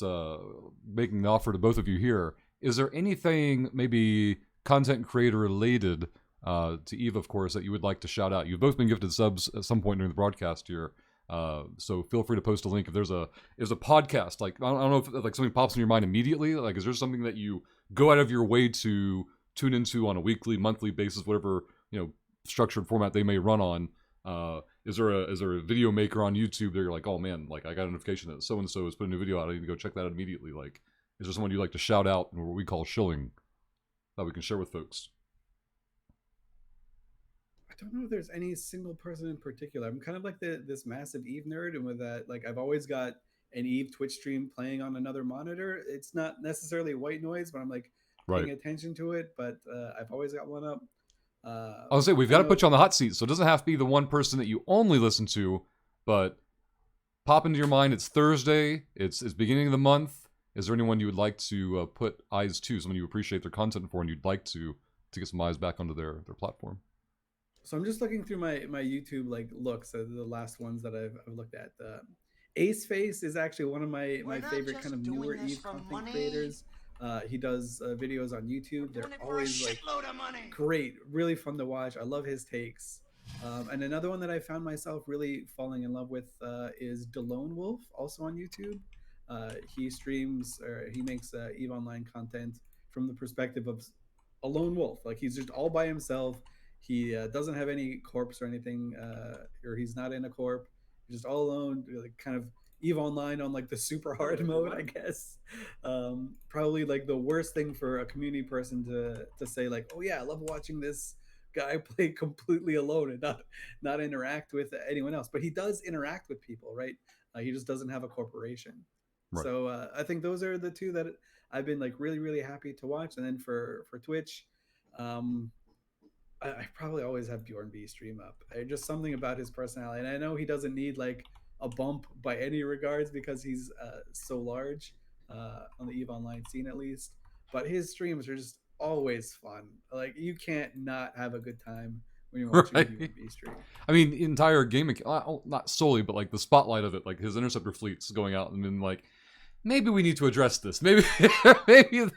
making the offer to both of you here. is there anything maybe content creator related to Eve, of course, that you would like to shout out? You've both been gifted subs at some point during the broadcast here. So feel free to post a link if there's a podcast. Like I don't know if like something pops in your mind immediately. Like is there something that you go out of your way to tune into on a weekly, monthly basis, whatever structured format they may run on? Is there a video maker on YouTube that you're like, oh man, like I got a notification that so and so has put a new video out. I need to go check that out immediately. Like, is there someone you'd like to shout out and what we call shilling that we can share with folks? I don't know if there's any single person in particular. I'm kind of like this massive Eve nerd, and with that, like I've always got an Eve Twitch stream playing on another monitor. It's not necessarily white noise, but I'm like paying attention to it. But I've always got one up. I'll say we've got to put you on the hot seat, so it doesn't have to be the one person that you only listen to, but pop into your mind. It's Thursday. It's beginning of the month. Is there anyone you would like to put eyes to? Someone you appreciate their content for, and you'd like to get some eyes back onto their platform? So I'm just looking through my YouTube like looks, the last ones that I've looked at. Ace Face is actually one of my favorite kind of newer Eve content creators. He does videos on YouTube. They're always like great, really fun to watch. I love his takes. And another one that I found myself really falling in love with is DeLone Wolf, also on YouTube. He streams or he makes Eve Online content from the perspective of a lone wolf. Like he's just all by himself. He doesn't have any corpse or anything, or he's not in a corp. He's just all alone, like kind of Eve Online on like the super hard mode, I guess. Probably like the worst thing for a community person to say, like, oh yeah, I love watching this guy play completely alone and not interact with anyone else. But he does interact with people, right? He just doesn't have a corporation. Right. So I think those are the two that I've been like really, really happy to watch. And then for Twitch, I probably always have Bjorn B stream up. Just something about his personality, and I know he doesn't need like a bump by any regards because he's so large on the Eve Online scene at least. But his streams are just always fun. Like you can't not have a good time when you're watching a Bjorn B stream. I mean, entire game, not solely, but like the spotlight of it, like his interceptor fleets going out and then like, maybe we need to address this. Maybe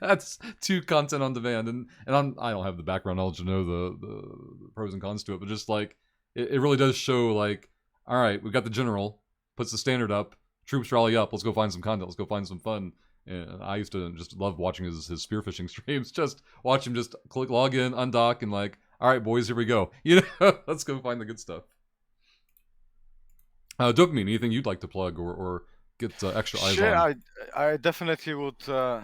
that's too content on demand. And I don't have the background knowledge to know the pros and cons to it, but just like it really does show like, all right, we've got the general, puts the standard up, troops rally up, let's go find some content, let's go find some fun. And I used to just love watching his spearfishing streams, just watch him just click log in, undock, and like, all right, boys, here we go. Let's go find the good stuff. Dopamine, anything you'd like to plug or get extra eyes on? I definitely would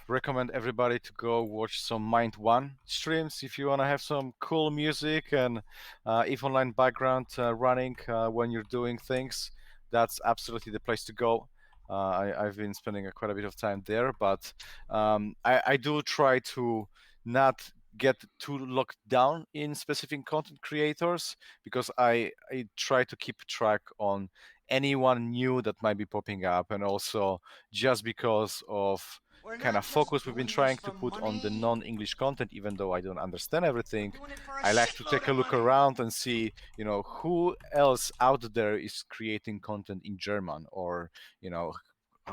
recommend everybody to go watch some Mind One streams if you want to have some cool music and EVE Online background running when you're doing things. That's absolutely the place to go. I've been spending quite a bit of time there, but I do try to not get too locked down in specific content creators because I try to keep track on anyone new that might be popping up, and also just because of kind of focus we've been trying to put on the non-English content, even though I don't understand everything, I like to take a look around and see, who else out there is creating content in German, or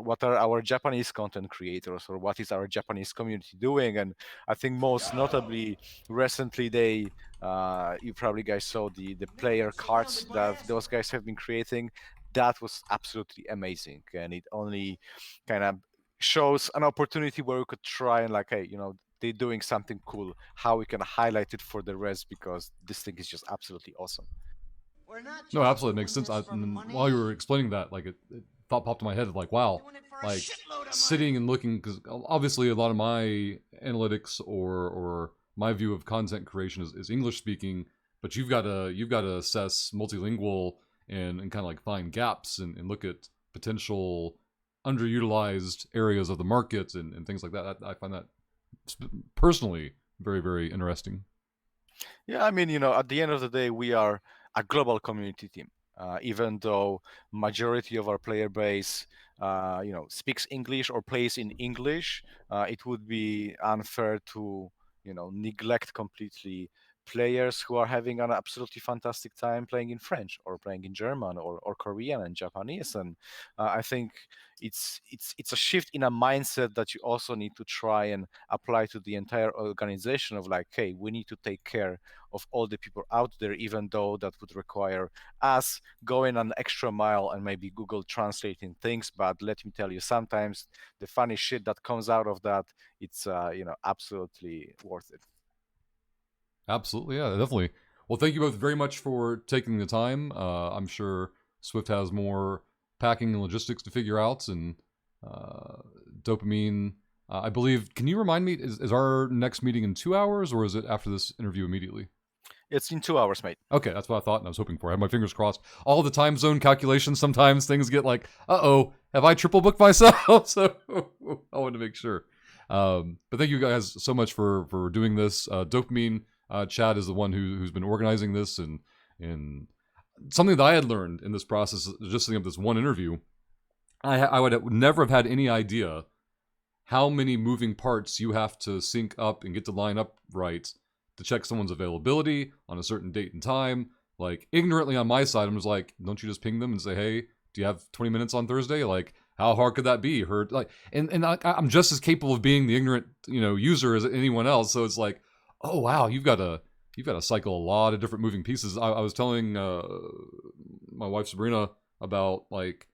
what are our Japanese content creators, or what is our Japanese community doing. And I think most notably recently you probably guys saw the player cards that those guys have been creating. That was absolutely amazing, and it only kind of shows an opportunity where we could try and like, hey, they're doing something cool, how we can highlight it for the rest, because this thing is just absolutely awesome. No, absolutely makes sense. While you were explaining that, like it thought popped in my head of like, wow, like sitting and looking, because obviously a lot of my analytics or my view of content creation is English speaking, but you've got to assess multilingual and kind of like find gaps and look at potential underutilized areas of the market and things like that. I find that personally very, very interesting. Yeah, I mean, at the end of the day, we are a global community team. Even though majority of our player base, speaks English or plays in English, it would be unfair to, neglect completely players who are having an absolutely fantastic time playing in French or playing in German or Korean and Japanese. And I think it's a shift in a mindset that you also need to try and apply to the entire organization of like, hey, we need to take care of all the people out there, even though that would require us going an extra mile and maybe Google translating things. But let me tell you, sometimes the funny shit that comes out of that, it's absolutely worth it. Absolutely, yeah, definitely. Well, thank you both very much for taking the time. I'm sure Swift has more packing and logistics to figure out, and Dopamine, I believe. Can you remind me? Is our next meeting in 2 hours, or is it after this interview immediately? It's in 2 hours, mate. Okay, that's what I thought, and I was hoping for. I had my fingers crossed. All the time zone calculations, sometimes things get like, uh-oh, have I triple booked myself? So I wanted to make sure. But thank you guys so much for doing this. Dopamine, Chad is the one who's been organizing this, and something that I had learned in this process, just setting up this one interview, I would never have had any idea how many moving parts you have to sync up and get to line up right to check someone's availability on a certain date and time. Like, ignorantly on my side, I was like, don't you just ping them and say, hey, do you have 20 minutes on Thursday? Like, how hard could that be? And I'm just as capable of being the ignorant, user as anyone else. So it's like, oh wow, you've got to cycle a lot of different moving pieces. I was telling my wife Sabrina about, like,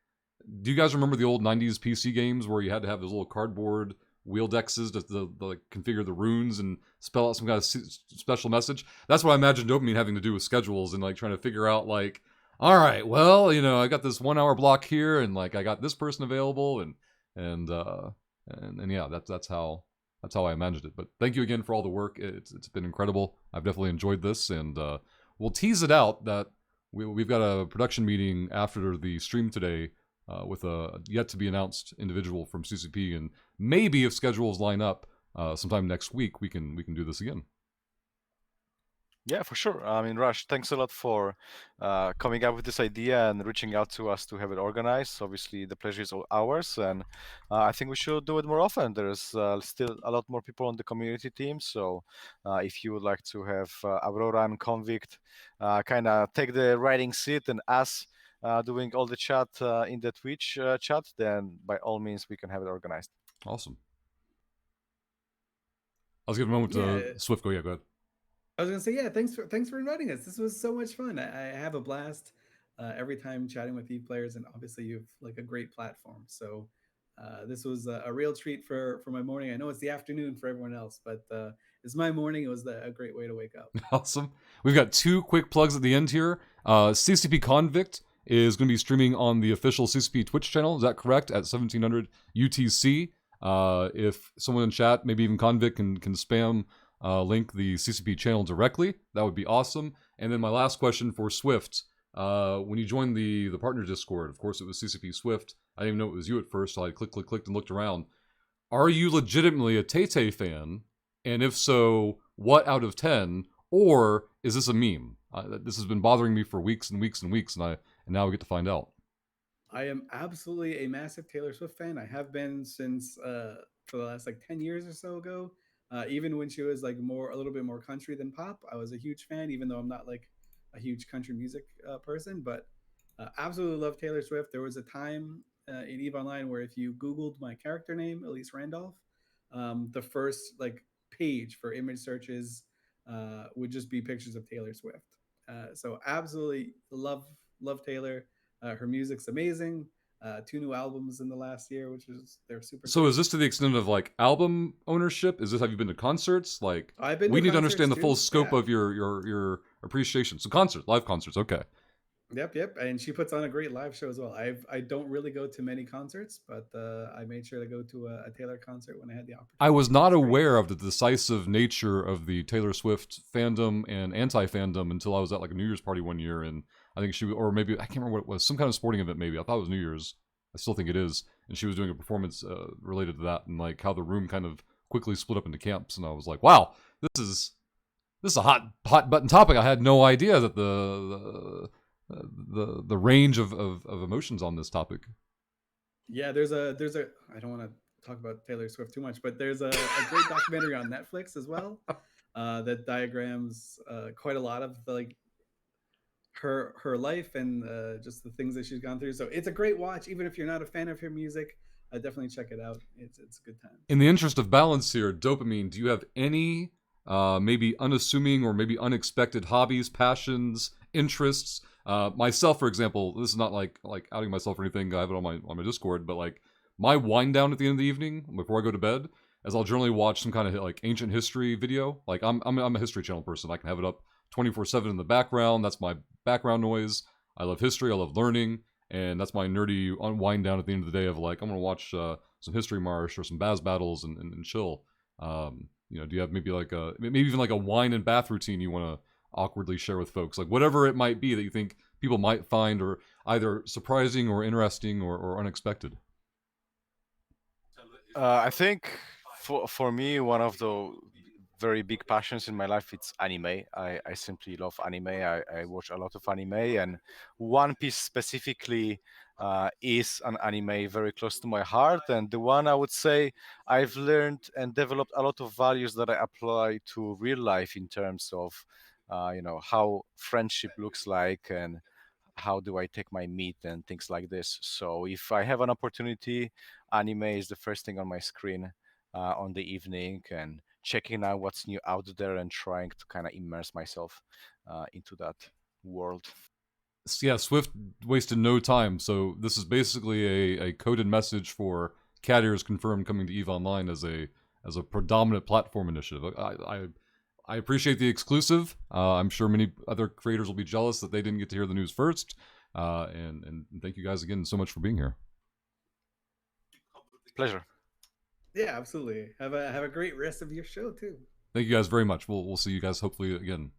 do you guys remember the old 90s PC games where you had to have those little cardboard wheel dexes to like, configure the runes and spell out some kind of special message? That's what I imagine Dopamine having to do with schedules and like trying to figure out, like, all right, well, I got this 1 hour block here, and like I got this person available, and yeah, that's how I imagined it. But thank you again for all the work. It's been incredible. I've definitely enjoyed this, and we'll tease it out that we've got a production meeting after the stream today with a yet to be announced individual from CCP, and maybe if schedules line up, sometime next week we can do this again. Yeah, for sure. I mean, Rush, thanks a lot for coming up with this idea and reaching out to us to have it organized. Obviously, the pleasure is all ours, and I think we should do it more often. There's still a lot more people on the community team, so if you would like to have Aurora and Convict kind of take the writing seat and us doing all the chat in the Twitch chat, then by all means, we can have it organized. Awesome. I was giving a moment to Swift. Go, yeah, go ahead. I was gonna say, yeah, thanks for inviting us. This was so much fun. I have a blast every time chatting with EVE players, and obviously you've like a great platform. So this was a real treat for my morning. I know it's the afternoon for everyone else, but it's my morning. It was a great way to wake up. Awesome. We've got 2 quick plugs at the end here. CCP Convict is going to be streaming on the official CCP Twitch channel. Is that correct? At 1700 UTC. If someone in chat, maybe even Convict, can spam link the CCP channel directly, that would be awesome. And then my last question for Swift, when you joined the partner Discord, of course it was CCP Swift. I didn't even know it was you at first, so I clicked and looked around. Are you legitimately a Tay-Tay fan? And if so, what out of 10? Or is this a meme? This has been bothering me for weeks and weeks and weeks, and now we get to find out. I am absolutely a massive Taylor Swift fan. I have been since for the last like 10 years or so ago. Even when she was like a little bit more country than pop, I was a huge fan, even though I'm not like a huge country music person, but absolutely love Taylor Swift. There was a time in EVE Online where if you Googled my character name, Elise Randolph, the first like page for image searches would just be pictures of Taylor Swift. So absolutely love Taylor. Her music's amazing. 2 new albums in the last year, they're super. So great. is this to the extent of like album ownership? Have you been to concerts? Like, I've been. We need to concerts understand the full too. scope Yeah. of your appreciation. So live concerts, okay. Yep. And she puts on a great live show as well. I don't really go to many concerts, but I made sure to go to a Taylor concert when I had the opportunity. I was not aware of the decisive nature of the Taylor Swift fandom and anti-fandom until I was at like a New Year's party one year, and I think or maybe, I can't remember what it was, some kind of sporting event maybe. I thought it was New Year's. I still think it is. And she was doing a performance related to that, and like how the room kind of quickly split up into camps, and I was like, wow, this is a hot button topic. I had no idea that the range of emotions on this topic. Yeah, there's a I don't want to talk about Taylor Swift too much, but there's a great documentary on Netflix as well that diagrams quite a lot of like her life and just the things that she's gone through. So it's a great watch, even if you're not a fan of her music. Definitely check it out. It's a good time. In the interest of balance here, Dopamine, do you have any maybe unassuming or maybe unexpected hobbies, passions, interests? Myself, for example, this is not like outing myself or anything. I have it on my Discord, but like my wind down at the end of the evening before I go to bed, as I'll generally watch some kind of like ancient history video. Like I'm a History Channel person. I can have it up 24/7 in the background. That's my background noise. I love history. I love learning, and that's my nerdy wind down at the end of the day of like I'm gonna watch some History Marsh or some Baz battles and chill. You know, do you have maybe like maybe even like a wine and bath routine you want to awkwardly share with folks, like whatever it might be that you think people might find or either surprising or interesting or unexpected? I think for me, one of the very big passions in my life, it's anime. I simply love anime. I watch a lot of anime, and One Piece specifically is an anime very close to my heart. And the one I would say I've learned and developed a lot of values that I apply to real life in terms of, how friendship looks like and how do I take my meat and things like this. So if I have an opportunity, anime is the first thing on my screen on the evening and checking out what's new out there and trying to kind of immerse myself into that world. Yeah, Swift wasted no time. So this is basically a coded message for cat ears confirmed coming to EVE Online as a predominant platform initiative. I appreciate the exclusive. I'm sure many other creators will be jealous that they didn't get to hear the news first. And thank you guys again so much for being here. Pleasure. Yeah, absolutely. Have a great rest of your show too. Thank you guys very much. We'll see you guys hopefully again